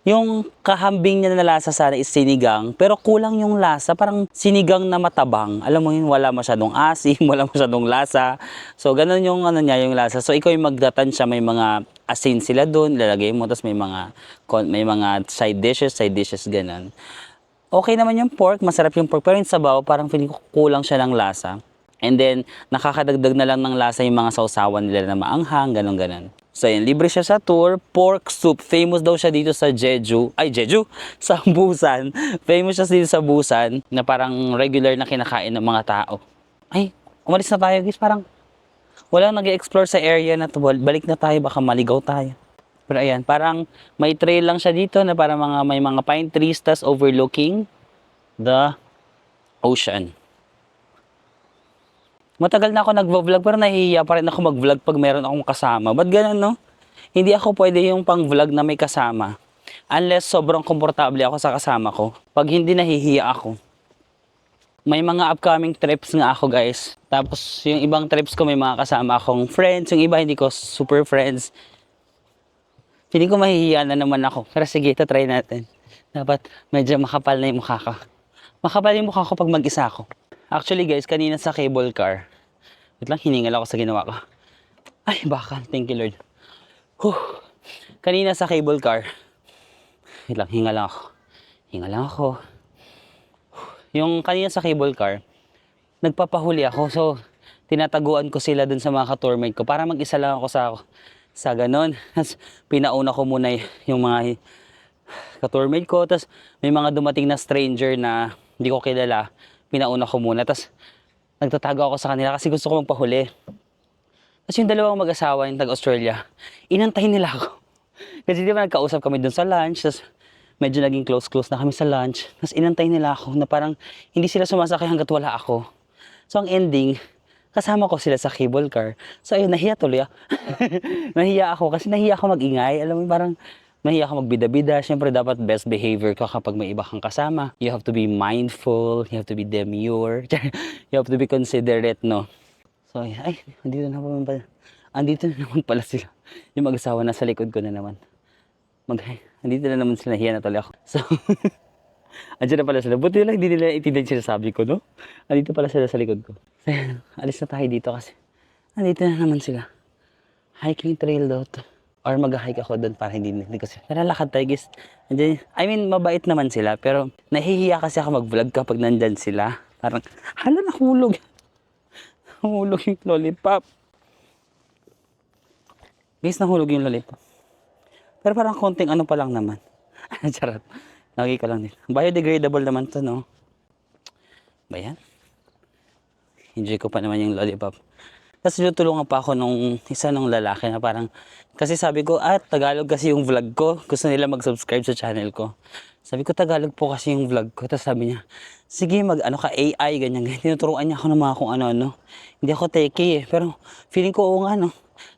Yung kahambing niya na lasa sana is sinigang, pero kulang yung lasa, parang sinigang na matabang. Alam mo yun, wala masyadong asim, wala masyadong lasa. So, ganun yung ano niya, yung lasa. So, ikaw yung magdatansya, may mga asin sila doon, lalagay mo, tapos may mga side dishes, ganun. Okay naman yung pork, masarap yung pork, pero yung sabaw, parang feeling ko kulang siya ng lasa. And then, nakakadagdag na lang ng lasa yung mga sausawan nila na maanghang, ganun. So, yun, libre siya sa tour. Pork soup. Famous daw siya dito sa Jeju. Sa Busan. Famous siya dito sa Busan na parang regular na kinakain ng mga tao. Ay, umalis na tayo guys. Parang walang nag-explore sa area na to. Balik na tayo, baka maligaw tayo. Pero ayan, parang may trail lang siya dito na parang may mga pine trees tas overlooking the ocean. Matagal na ako nag-vlog pero nahihiya pa rin ako mag-vlog pag meron akong kasama. Ba't ganun, no? Hindi ako pwede yung pang-vlog na may kasama. Unless sobrang komportable ako sa kasama ko. Pag hindi, nahihiya ako. May mga upcoming trips nga ako, guys. Tapos yung ibang trips ko may mga kasama akong friends. Yung iba hindi ko super friends. Feeling ko mahihiya na naman ako. Pero sige, ito try natin. Dapat medyo makapal na yung mukha ko. Makapal yung mukha ko pag mag-isa ako. Actually guys, kanina sa cable car, wait lang, hiningal ako sa ginawa ko. Ay, bakal. Thank you, Lord. Kanina sa cable car, wait lang, hinga lang ako. Yung kanina sa cable car, nagpapahuli ako. So, tinataguan ko sila dun sa mga ka-tourmate ko para mag-isa lang ako sa ganon. Tapos, pinauna ko muna yung mga ka-tourmate ko. Tapos, may mga dumating na stranger na hindi ko kilala. Pinauna ko muna. Tapos, nagtatago ako sa kanila kasi gusto ko magpahuli. Tapos yung dalawang mag-asawa, yung taga-Australia, inantahin nila ako. Kasi di ba nagkausap kami dun sa lunch, tapos medyo naging close na kami sa lunch. Tapos inantayin nila ako na parang hindi sila sumasakay hanggat wala ako. So ang ending, kasama ko sila sa cable car. So ayun, nahiya tuloy ako. Nahiya ako kasi nahiya ako mag-ingay. Alam mo, parang nahiya ako magbida-bida. Siyempre dapat best behavior ka kapag may iba kang kasama. You have to be mindful, you have to be demure, you have to be considerate, no? So, ay, andito na naman pala sila. Yung mag-asawa nasa likod ko na naman. Andito na naman sila, hiya na tuloy ako. So, andyan na pala sila. Buti lang, hindi nila itindig sinasabi ko, no? Andito pala sila sa likod ko. So, alis na tayo dito kasi andito na naman sila. Hiking trail daw to. Or mag-hike ako doon para hindi kasi nalalakad tayo, guys. Andyan, I mean, mabait naman sila, pero nahihiya kasi ako mag-vlog kapag nandyan sila. Parang, hala, nahulog. Nahulog yung lollipop. Guys, nahulog yung lollipop. Pero parang konting ano pa lang naman. Charot. Lagi ka lang din. Biodegradable naman to, no? Ba yan? Enjoy ko pa naman yung lollipop. Tapos tinutulungan pa ako nung isa ng lalaki na parang, kasi sabi ko, Tagalog kasi yung vlog ko. Gusto nila mag-subscribe sa channel ko. Sabi ko, Tagalog po kasi yung vlog ko. Tapos sabi niya, sige, mag-ano ka, AI, ganyan. Tinuturuan niya ako ng mga kung ano-ano. Hindi ako techie eh. Pero feeling ko, oo nga, no?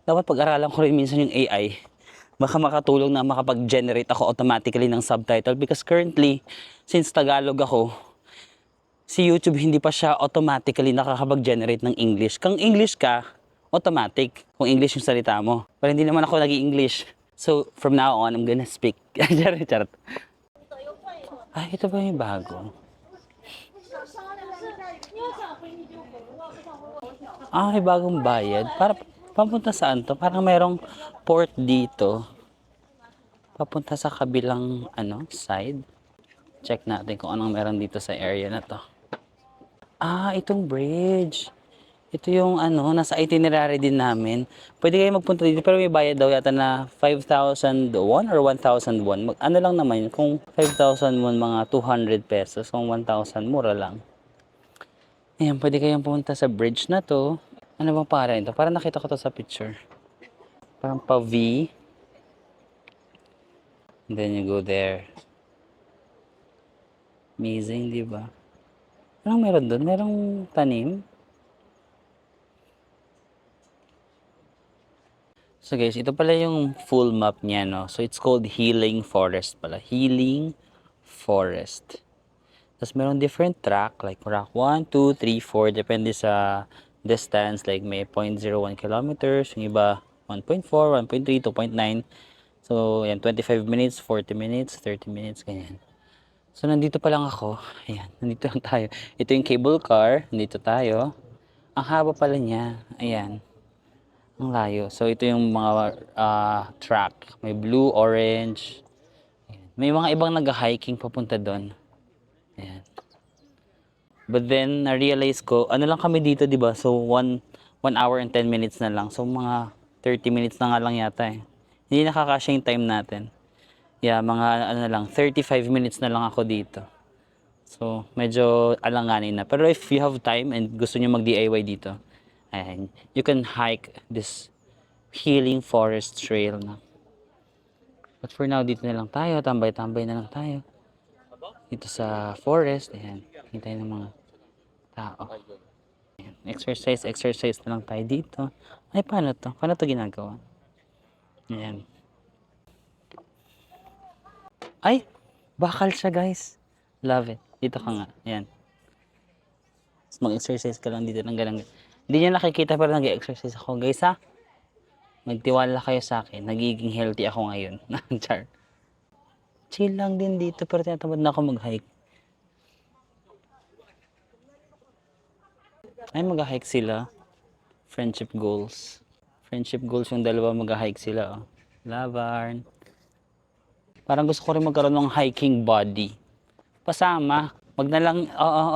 Dapat pag-aralan ko rin minsan yung AI. Baka makatulong na makapag-generate ako automatically ng subtitle. Because currently, since Tagalog ako, si YouTube hindi pa siya automatically nakakapag-generate ng English. Kung English ka, automatic. Kung English yung salita mo. Pero hindi naman ako nag-i-English. So, from now on, I'm gonna speak. Charot. Ay, ito ba yung bago? May bagong bayad. Para papunta saan to? Parang mayroong port dito. Papunta sa kabilang side. Check natin kung anong meron dito sa area na to. Itong bridge. Ito yung nasa itinerary din namin. Pwede kayo magpunta dito pero may bayad daw yata na 5,000 won or 1,000 won. Ano lang naman yun, kung 5,000 won mga 200 pesos, kung 1,000 mura lang. Ayan, pwede kayong pumunta sa bridge na to. Ano bang pangalan ito? Parang nakita ko to sa picture. Parang pa-V. And then you go there. Amazing, di ba? Anong meron doon? Merong tanim. So guys, ito pala yung full map niya, no? So it's called Healing Forest pala. Healing Forest. Tapos meron different track, like track 1, 2, 3, 4, depende sa distance, like may 0.01 kilometers, yung iba 1.4, 1.3, 2.9. So yan, 25 minutes, 40 minutes, 30 minutes, ganyan. So nandito pa lang ako. Ayan, nandito lang tayo. Ito yung cable car, nandito tayo. Ang haba pala niya, ayan. Ang layo. So, ito yung mga track. May blue, orange. Ayan. May mga ibang nag-hiking papunta doon. Ayan. But then, na-realize ko, ano lang kami dito, di ba? So, 1 hour and 10 minutes na lang. So, mga 30 minutes na nga lang yata eh. Hindi nakakasya yung time natin. Yeah, mga 35 minutes na lang ako dito. So, medyo alanganin na. Pero if you have time and gusto nyo mag-DIY dito, and you can hike this Healing Forest Trail na. But for now, dito na lang tayo. Tambay-tambay na lang tayo. Dito sa forest. Ayan. Hintay ng mga tao. Ayan. Exercise na lang tayo dito. Ay, paano to? Paano to ginagawa? Ayan. Ay! Bakal siya, guys. Love it. Dito ka nga. Ayan. Mag-exercise ka lang dito ng ganang. Hindi nyo nakikita pero nag-exercise ako. Guys, ha? Magtiwala kayo sa akin. Nagiging healthy ako ngayon. Char. Chill lang din dito pero tinatamad na ako mag-hike. Ay, mag-hike sila. Friendship goals. Friendship goals yung dalawa, mag-hike sila. Oh. Lavarn. Parang gusto ko rin magkaroon ng hiking body. Pasama. Wag na lang,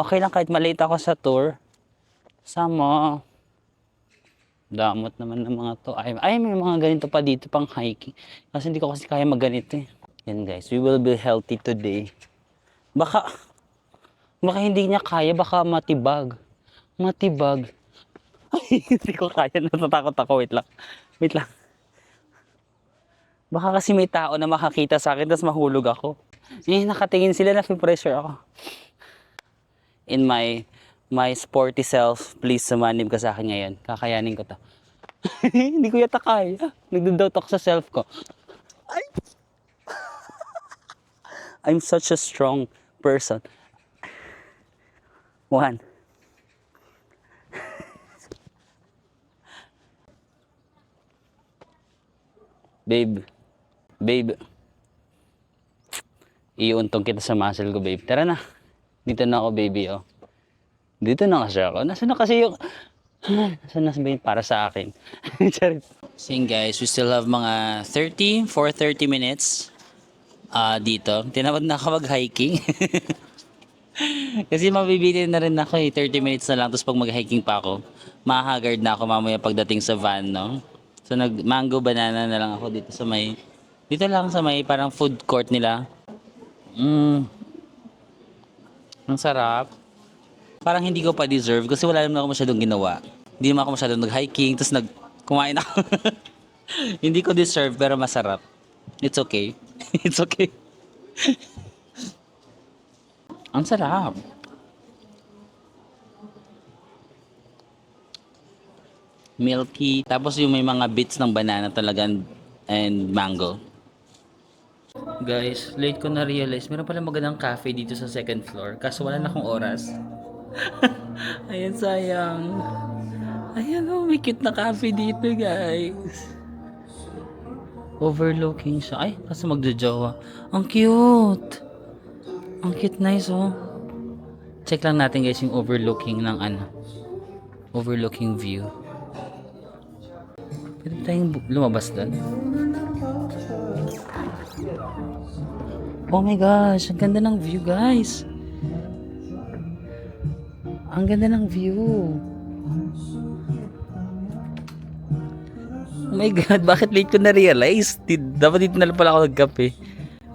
okay lang kahit malate ako sa tour. Sama. Damot naman ng mga to. Ay, may mga ganito pa dito pang hiking. Kasi hindi ko kasi kaya magganito eh. Yan guys, we will be healthy today. Baka hindi niya kaya, baka matibag. Matibag. Ay, hindi ko kaya, natatakot ako. Wait lang. Wait lang. Baka kasi may tao na makakita sa akin, tapos mahulog ako. Eh, nakatingin sila, na-pressure ako. In my sporty self, please sumanib ka sa akin ngayon. Kakayanin ko to. Hindi ko yata kaya. Nagdodoubt ako sa self ko. Ay! I'm such a strong person. 1. Babe. Iuuntong kita sa muscle ko, babe. Tara na. Dito na ako, baby, oh. Dito na kasi ako. Nasaan na kasi yung... Nasaan na ba para sa akin? Charit. So guys, we still have mga 4:30 minutes dito. Tinawad na ako mag-hiking. Kasi mabibili na rin ako eh. 30 minutes na lang. Tapos pag mag-hiking pa ako, mahagard na ako mamaya pagdating sa van, no? So nag-mango banana na lang ako dito sa may... Dito lang sa may parang food court nila. Ang sarap. Parang hindi ko pa deserve kasi wala naman ako masyadong ginawa. Hindi naman ako masyadong nag-hiking, tapos kumain ako. Hindi ko deserve pero masarap. It's okay. It's okay. Ang sarap. Milky. Tapos yung may mga bits ng banana talaga and mango. Guys, late ko na-realize, meron pala magandang cafe dito sa second floor. Kaso wala na akong oras. Ayan, sayang. Ayan, oh, may cute na cafe dito, guys. Overlooking siya. Ay, kaso magjojowa. Ang cute. Ang cute, nice, oh. Check lang natin, guys, yung overlooking ng overlooking view. Pwede ba tayong lumabas doon? Oh my gosh, ang ganda ng view, guys. Ang ganda ng view. Oh my God, bakit late ko na-realize? Dapat dito na lang pala ako nagkape.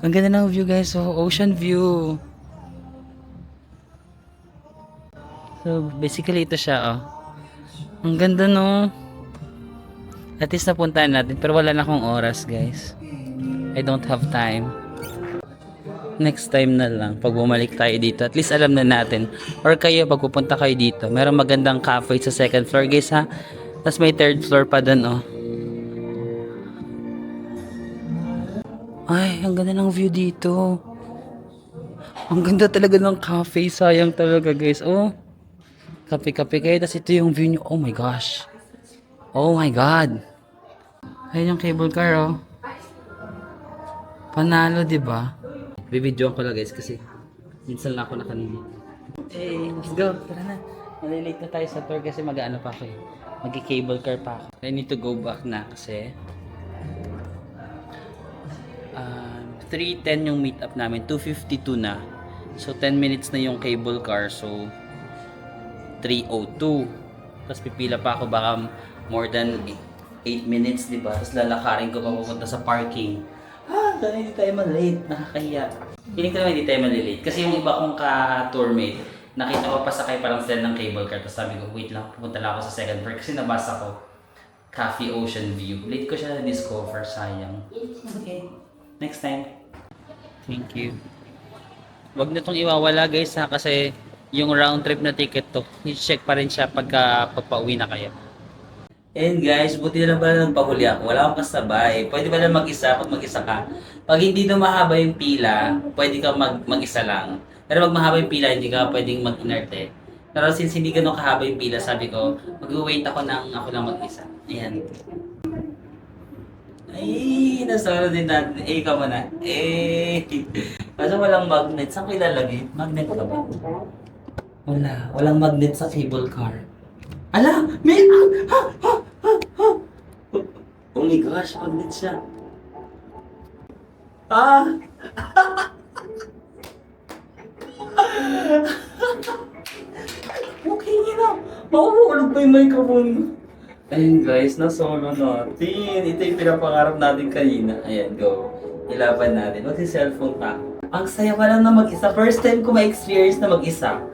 Ang ganda ng view, guys. So, ocean view. So, basically ito siya, oh. Ang ganda, no? At least napuntahan natin, pero wala na akong oras, guys. I don't have time. Next time na lang, pag bumalik tayo dito, at least alam na natin. Or kayo, pag pupunta kayo dito, merong magandang cafe sa second floor, guys, ha? Tapos may third floor pa dun, oh. Ay, ang ganda ng view dito. Ang ganda talaga ng cafe. Sayang talaga, guys. Oh, kape-kape kayo. Tapos ito yung view nyo. Oh my gosh. Oh my God. Ayun yung cable car, oh. Panalo, diba? Bibidyoan ko lang, guys, kasi minsan lang ako nakanili. Hey, let's go. Tara na. Malilate na tayo sa tour kasi mag-ano pa ako eh. Mag-cable car pa ako. I need to go back na kasi 3:10 yung meet up namin. 2:52 na. So 10 minutes na yung cable car. So 3:02. Tapos pipila pa ako baka more than 8 minutes, diba? Tapos lalakarin ko pa pupunta sa parking. Sana hindi tayo malate. Nakakahiya. Feeling ko naman hindi tayo malilate. Kasi yung iba kong ka-tourmate, nakita ko pasakay pa lang sila ng cable car. Tapos sabi ko, wait lang, pupunta lang ako sa second floor. Kasi nabasa ko, Cafe Ocean View. Late ko siya na-discover, sayang. Okay, next time. Thank you. Wag na itong iwawala, guys, ha, kasi yung round trip na ticket to, i-check pa rin siya pagpa-uwi na kayo. And guys, buti na lang pala nagpahuli ako. Wala akong kasabay. Pwede ba lang mag-isa pag mag-isa ka? Pag hindi na mahaba yung pila, pwede ka mag-isa lang. Pero pag mahaba yung pila, hindi ka pwedeng mag-inerte. Pero since hindi ganun kahaba yung pila, sabi ko, mag-wait ako lang mag-isa. Ayan. Ay, nasara din natin. Eh, ikaw muna. Eh. Kaso walang magnet. Saan ko ilalagay? Magnet ka ba? Wala. Walang magnet sa cable car. Ala! May... Oh my gosh, magnet siya. Ah! pa yung microphone. Ayun guys, na-solo natin. Ito yung pinapangarap natin kanina. Ayan, go. Ilaban natin. Mag-cellphone pa. Ang saya pa lang na mag-isa. First time ko ma-experience na mag-isa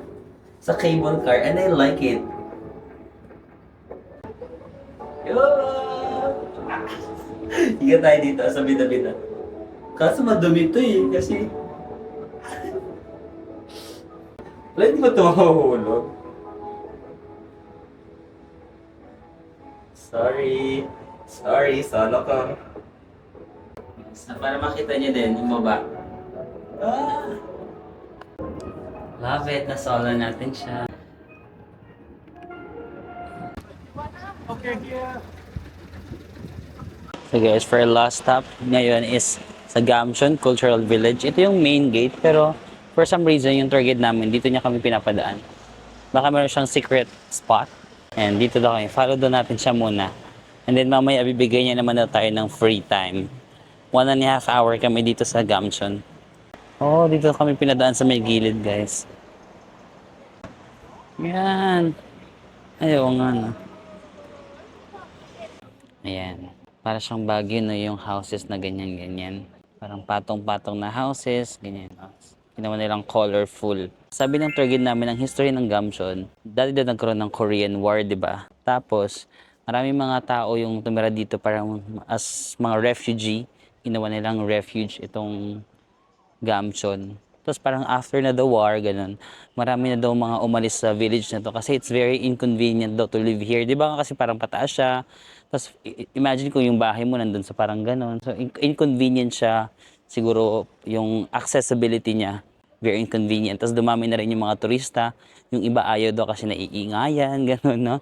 sa cable car and I like it. Yo! Higa tayo dito sa bida-bida. Kaso madumi to eh, kasi... Wala, hindi ba ito mahuhulog? Sorry, solo ko. Para makita niyo din yung baba. Ah! Love it, na-solo natin siya. Okay, here. So guys, for our last stop ngayon is sa Gamcheon Cultural Village. Ito yung main gate, pero for some reason yung tour guide namin, dito niya kami pinapadaan. Baka meron siyang secret spot. And dito daw kami, follow daw natin siya muna. And then mamaya bibigay niya naman daw tayo ng free time. 1.5 hour kami dito sa Gamcheon. Oh, dito kami pinadaan sa may gilid guys. Yan. Ayaw nga no. Ayan. Para siyang Baguio no, yung houses na ganyan-ganyan. Parang patong-patong na houses, ganyan. Ginawa nilang colorful. Sabi ng tour guide namin, ang history ng Gamcheon, dati daw nagkaroon ng Korean War, di ba? Tapos, maraming mga tao yung tumira dito parang as mga refugee. Ginawa nilang refuge itong Gamcheon. Tapos parang after na the war, ganun, marami na daw mga umalis sa village na to kasi it's very inconvenient daw to live here. Di ba kasi parang pataas siya. Tapos imagine kung yung bahay mo nandun sa parang ganun. So inconvenient siya. Siguro yung accessibility niya, very inconvenient. Tapos dumami na rin yung mga turista. Yung iba ayaw daw kasi naiingayan, ganun, no?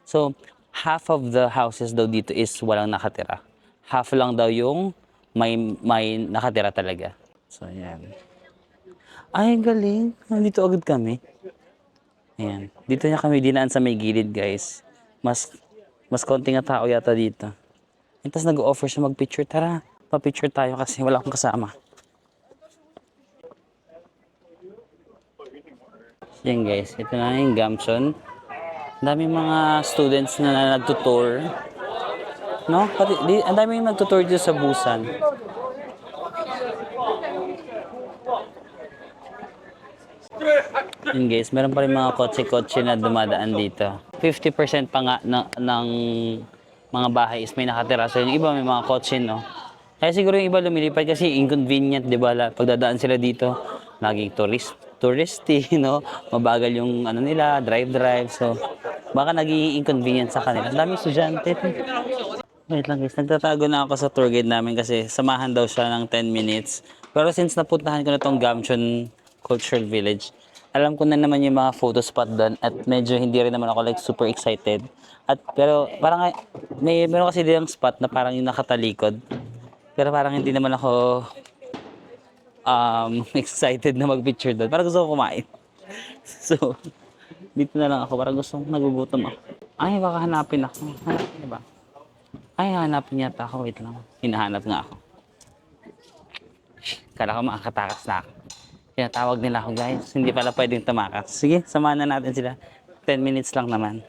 So half of the houses daw dito is walang nakatira. Half lang daw yung may nakatira talaga. So yan. Ay, galing. Nandito agad kami. Ayan. Dito niya kami dinaan sa may gilid, guys. Mas konting na tao yata dito. And tapos nag-offer siya mag-picture. Tara, pa-picture tayo kasi wala akong kasama. Yan guys, ito na yung Gamcheon. Daming mga students na nagtutour. No? Ang daming nagtutour dito sa Busan. Yun guys, meron pa rin mga kotse-kotse na dumadaan dito. 50% pa nga ng mga bahay is may nakatira. So yung iba may mga kotse, no? Kaya siguro yung iba lumilipad kasi inconvenient, di ba? Pagdadaan sila dito, laging touristy, no? Mabagal yung ano nila, drive. So baka naging inconvenient sa kanila. Ang daming estudyante. Wait lang guys, nagtatago na ako sa tour guide namin kasi samahan daw siya ng 10 minutes. Pero since napuntahan ko na tong Gamcheon Cultural Village, alam ko na naman yung mga photo spot doon at medyo hindi rin naman ako like super excited. Pero parang meron kasi din spot na parang yung nakatalikod. Pero parang hindi naman ako excited na mag-picture doon. Parang gusto ko kumain. So, dito na lang ako. Parang gusto kong nagugutom ako. Ay, baka hanapin ako. Hanapin ba? Ay, hanapin yata ako. Wait lang. Hinahanap nga ako. Kala ko makakatakas na ako. Tinatawag nila ako guys. Hindi pala pwedeng tumakas. Sige, samahan na natin sila. 10 minutes lang naman.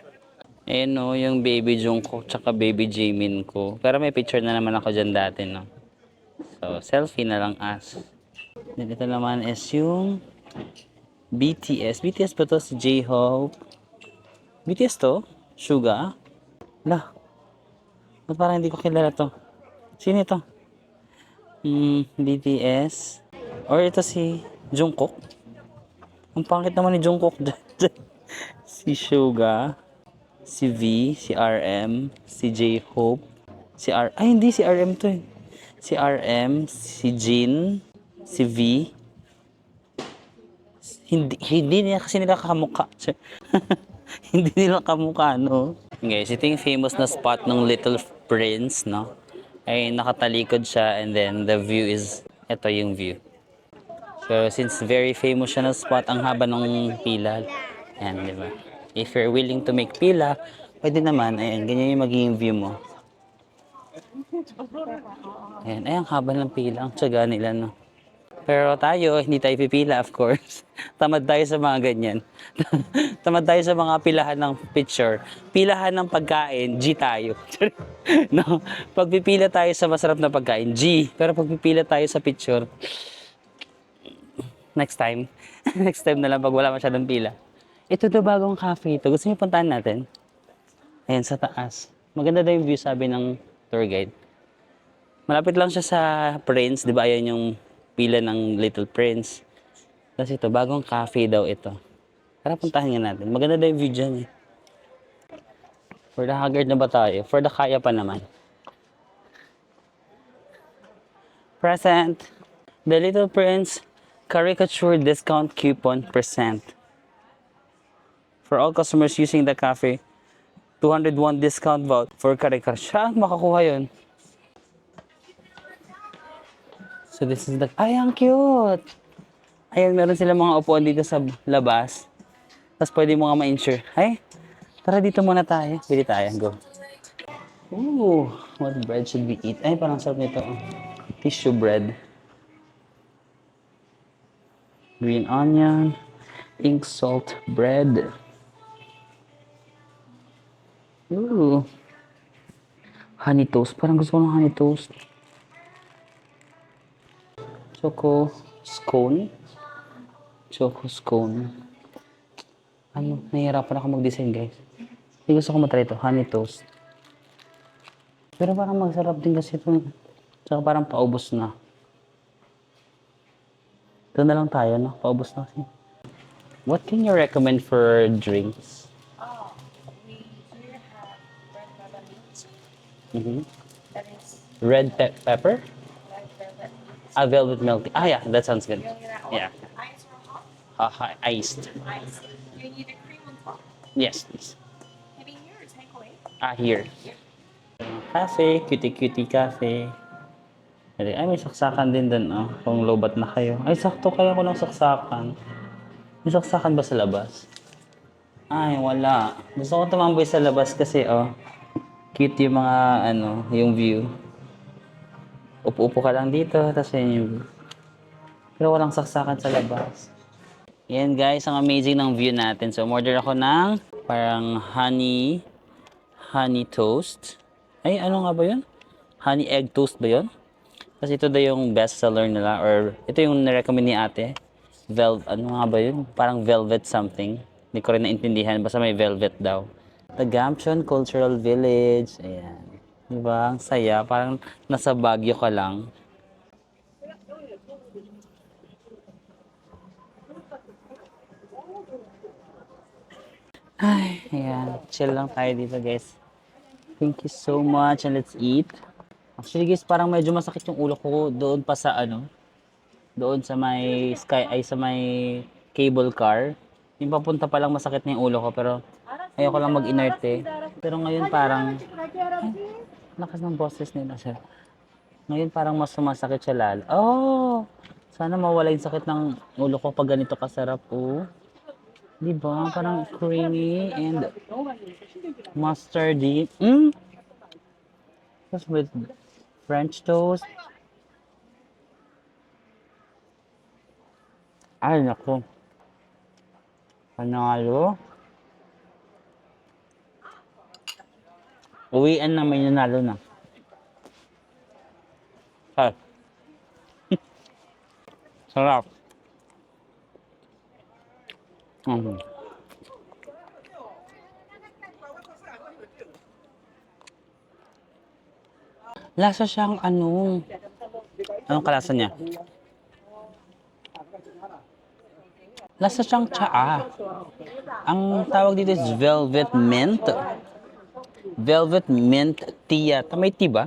Ayan o, yung baby Jungkook tsaka baby Jaemin ko. Pero may picture na naman ako dyan dati, no? So, selfie na lang as. Then ito naman is yung BTS. BTS ba to? Si J-Hope. BTS to? Suga? Lah. Ba't parang hindi ko kilala to? Sino ito? BTS. Or ito si Jungkook. Ang pangit naman ni Jungkook. Si Suga. Si V. Si RM. Si J-Hope. Ay, hindi. Si RM to eh. Si RM. Si Jin. Si V. Hindi nila kasi nila kamukha. Hindi nila kamukha, no? Guys, ito yung famous na spot ng Little Prince, no? Ay nakatalikod siya and then the view is, ito yung view. So since very famous siya na spot, ang haba ng pila. Ayan, di ba? If you're willing to make pila, pwede naman. Ayan, ganyan yung magiging view mo. Ayan, ay ang haba ng pila. Ang tiyaga nila, no? Pero tayo, hindi tayo pipila, of course. Tamad tayo sa mga ganyan. Tamad tayo sa mga pilahan ng picture. Pilahan ng pagkain, G tayo. No? Pag pipila tayo sa masarap na pagkain, G. Pero pag pipila tayo sa picture, next time. Next time na lang pag wala masyadong pila. Ito daw bagong cafe ito. Gusto niyo puntahan natin? Ayan, sa taas. Maganda daw yung view, sabi ng tour guide. Malapit lang siya sa Prince, di ba? Ayan yung pila ng Little Prince. Tapos ito, bagong cafe daw ito. Tara, puntahan nga natin. Maganda daw yung view dyan eh. For the haggard na ba tayo? For the kaya pa naman. Present. The Little Prince caricature discount coupon present. For all customers using the cafe, 201 discount voucher for caricature. Saan makakuha yun? So this is the... Ay, ang cute! Ayan, meron sila mga upuan dito sa labas. Tapos pwede mo nga ma-insure. Ay, tara dito muna tayo. Pili tayo, go. Ooh, what bread should we eat? Ay, parang sarap nito. Tissue bread. Green onion. Ink salt bread. Ooh. Honey toast. Parang gusto ko ng honey toast. Choco scone. Choco scone. Ano, nahihirapan ako mag-design, guys. Hindi gusto ko matry ito. Honey toast. Pero parang masarap din kasi ito. Tsaka parang paubos na. Ito na lang tayo, no? Paubos na kasi. What can you recommend for drinks? Oh, we here have red velvet. Mm-hmm. That is Red pepper? red velvet. Ah, velvet milk tea. Ah, yeah, that sounds good. You want that one? Yeah. Ice or hot? Iced. Ice. You need a cream on top. Yes, please. Maybe here or takeaway. Ah, here. Cafe, cutie-cutie cafe. Ay, may saksakan din doon, oh. Kung lobat na kayo. Ay, sakto kaya ko ng saksakan. May saksakan ba sa labas? Ay, wala. Gusto ko tumambay sa labas kasi, oh. Cute yung mga, ano, yung view. Upo-upo ka lang dito, tapos yun yung view. Pero walang saksakan sa labas. Yan guys, ang amazing ng view natin. So, order ako ng parang honey toast. Ay, ano nga ba yun? Honey egg toast ba yun? Kasi ito daw yung best seller nila, or ito yung nirecommend ni ate. Ano nga ba yun? Parang velvet something. Hindi ko rin naintindihan, basta may velvet daw. The Gampion Cultural Village. Ayan. Diba? Ang saya. Parang nasa Baguio ka lang. Ay, ayan. Chill lang tayo dito, guys. Thank you so much and let's eat. Actually, guys, parang medyo masakit yung ulo ko doon pa sa ano, doon sa may sa may cable car. Yung papunta pa lang masakit na yung ulo ko, pero ayoko lang mag-inerte. Pero ngayon parang, lakas ng boses nila, sir. Ngayon parang mas sumasakit siya lalo. Oh! Sana mawala yung sakit ng ulo ko pag ganito kasarap, oh. Diba? Parang creamy and mustardy. Tapos with French toast. Ay, naku. Panalo. Uwian na, may nanalo na. Ay. Sarap. Lasa siyang anong kalasa niya? Lasa siyang tsaa. Ang tawag dito is velvet mint. Velvet mint tea. May tea ba?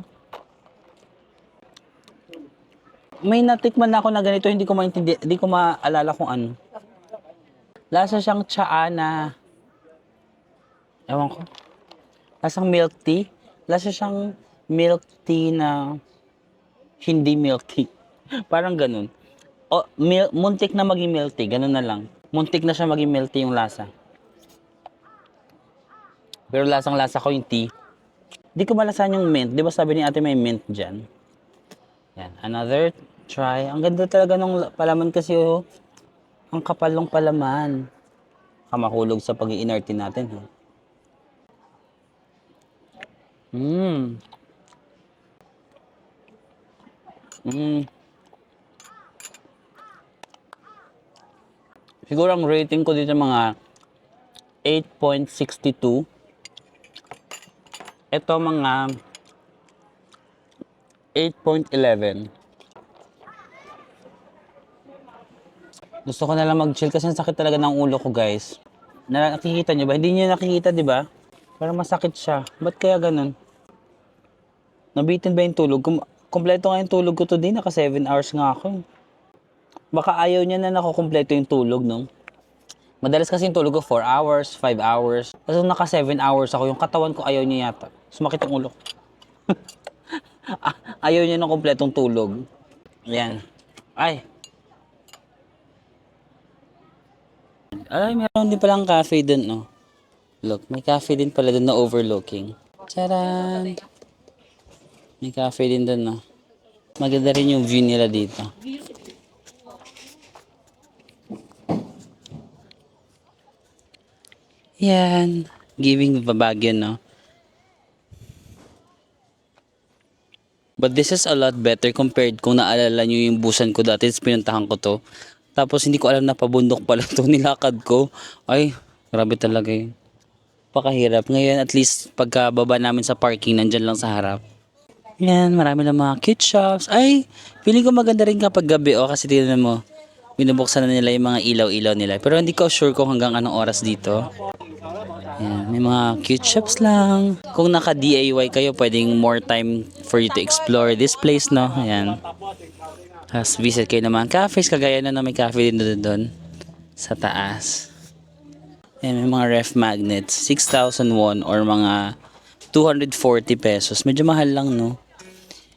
May natikman na ako na ganito, hindi ko maalala kung ano. Lasa siyang tsaa na, ewan ko, lasang milk tea. Lasa siyang milk tea na hindi milk tea. Parang ganun. O, muntik na maging milk tea, ganun na lang. Muntik na siya maging milk tea yung lasa. Pero lasang-lasa ko yung tea. Di ko malasahan yung mint. Di ba sabi ni ate may mint dyan? Yan. Another Try. Ang ganda talaga ng palaman kasi oh. Ang kapal ng palaman. Kamahulog sa pag-iinerte natin. Ha? Mm. Mm. Siguro ang rating ko dito mga 8.62. Ito mga 8.11. Gusto ko na lang mag-chill kasi ang sakit talaga ng ulo ko, guys. Nakikita nyo ba? Hindi nyo nakikita, di ba? Parang masakit siya. Ba't kaya ganun? Nabitin ba yung tulog? Kompleto nga yung tulog ko today. Naka 7 hours nga ako. Baka ayaw niya na nakukumpleto yung tulog, no? Madalas kasi yung tulog ko 4 hours, 5 hours. Tapos nung naka 7 hours ako, yung katawan ko ayaw niya yata. Sumakit yung ulo ko. Ayaw niya ng kompletong tulog. Ayan. Ay. Ay, meron din palang cafe dun, no? Look, may cafe din pala dun na overlooking. Charan! May cafe din dun, no? Maganda rin yung view nila dito. Yan. Giving Baguio, no? But this is a lot better compared kung naalala nyo yung busan ko dati. Pinuntahan ko to. Tapos hindi ko alam na pabundok pala to. Nilakad ko. Ay, grabe talaga yun. Pakahirap. Ngayon at least pagkababa namin sa parking, nandyan lang sa harap. Yan, marami lang mga cute shops. Ay, feeling ko maganda rin kapag gabi. O, kasi tingnan mo, binubuksan na nila yung mga ilaw-ilaw nila. Pero hindi ko sure kung hanggang anong oras dito. Yan, may mga cute shops lang. Kung naka-DIY kayo, pwedeng more time for you to explore this place, no? Ayan. Tapos visit kayo naman cafes, kagaya na may cafe din doon sa taas. Ayan, may mga ref magnets, 6,000 won or mga 240 pesos. Medyo mahal lang, no?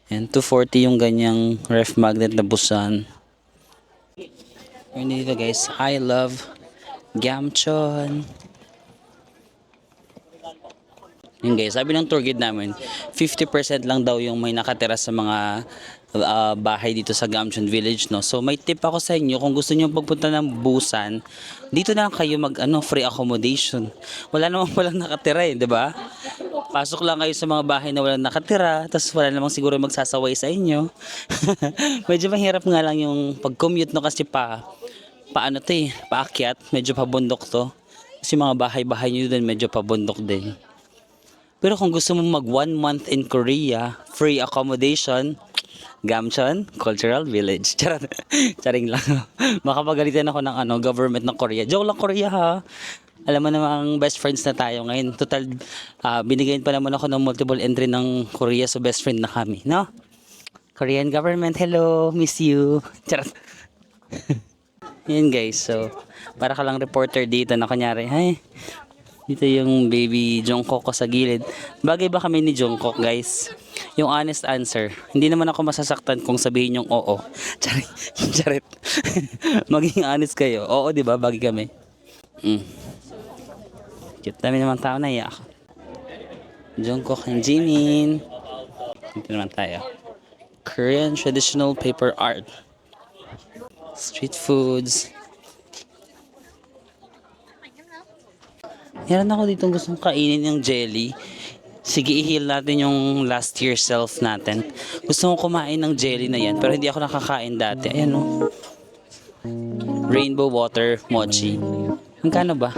Ayan, 240 yung ganyang ref magnet na busan. Ayan dito guys, I love Gamchon. Yun guys, sabi ng tour guide namin, 50% lang daw yung may nakatira sa mga bahay dito sa Gamchon Village, no? So may tip ako sa inyo, kung gusto niyo pagpunta ng Busan, dito na lang kayo mag free accommodation. Wala namang walang nakatira eh, 'di ba? Pasok lang kayo sa mga bahay na walang nakatira, tapos wala namang siguro magsasaway sa inyo. Medyo mahirap nga lang yung pag-commute, no, kasi paano 'to eh, paakyat, medyo pabundok 'to. Kasi mga bahay-bahay niyo din medyo pabundok din. Pero kung gusto mo mag 1 month in Korea, free accommodation, Gamchon Cultural Village. Charot. Charing lang. Makapagalitan ako ng government ng Korea. Joke lang, Korea ha. Alam mo namang best friends na tayo ngayon. Total, binigyan pa naman ako ng multiple entry ng Korea, so best friend na kami, no? Korean government, hello, miss you. Charot. Yan guys, so para ka lang reporter dito na kunyari, hey, dito yung baby Jungkook ko sa gilid. Bagay ba kami ni Jungkook, guys? Yung honest answer. Hindi naman ako masasaktan kung sabihin yung oo. Charit. Charit. Maging honest kayo. Oo, di ba? Bagay kami. Cute. Dami naman tao na iyak. Jungkook and Jimin. Dito naman tayo. Korean traditional paper art. Street foods. Meron ako ditong gustong kainin yung jelly. Sige, i-heal natin yung last year self natin. Gusto kong kumain ng jelly na yan, pero hindi ako nakakain dati. Ayan o. Rainbow water mochi. Magkano ba?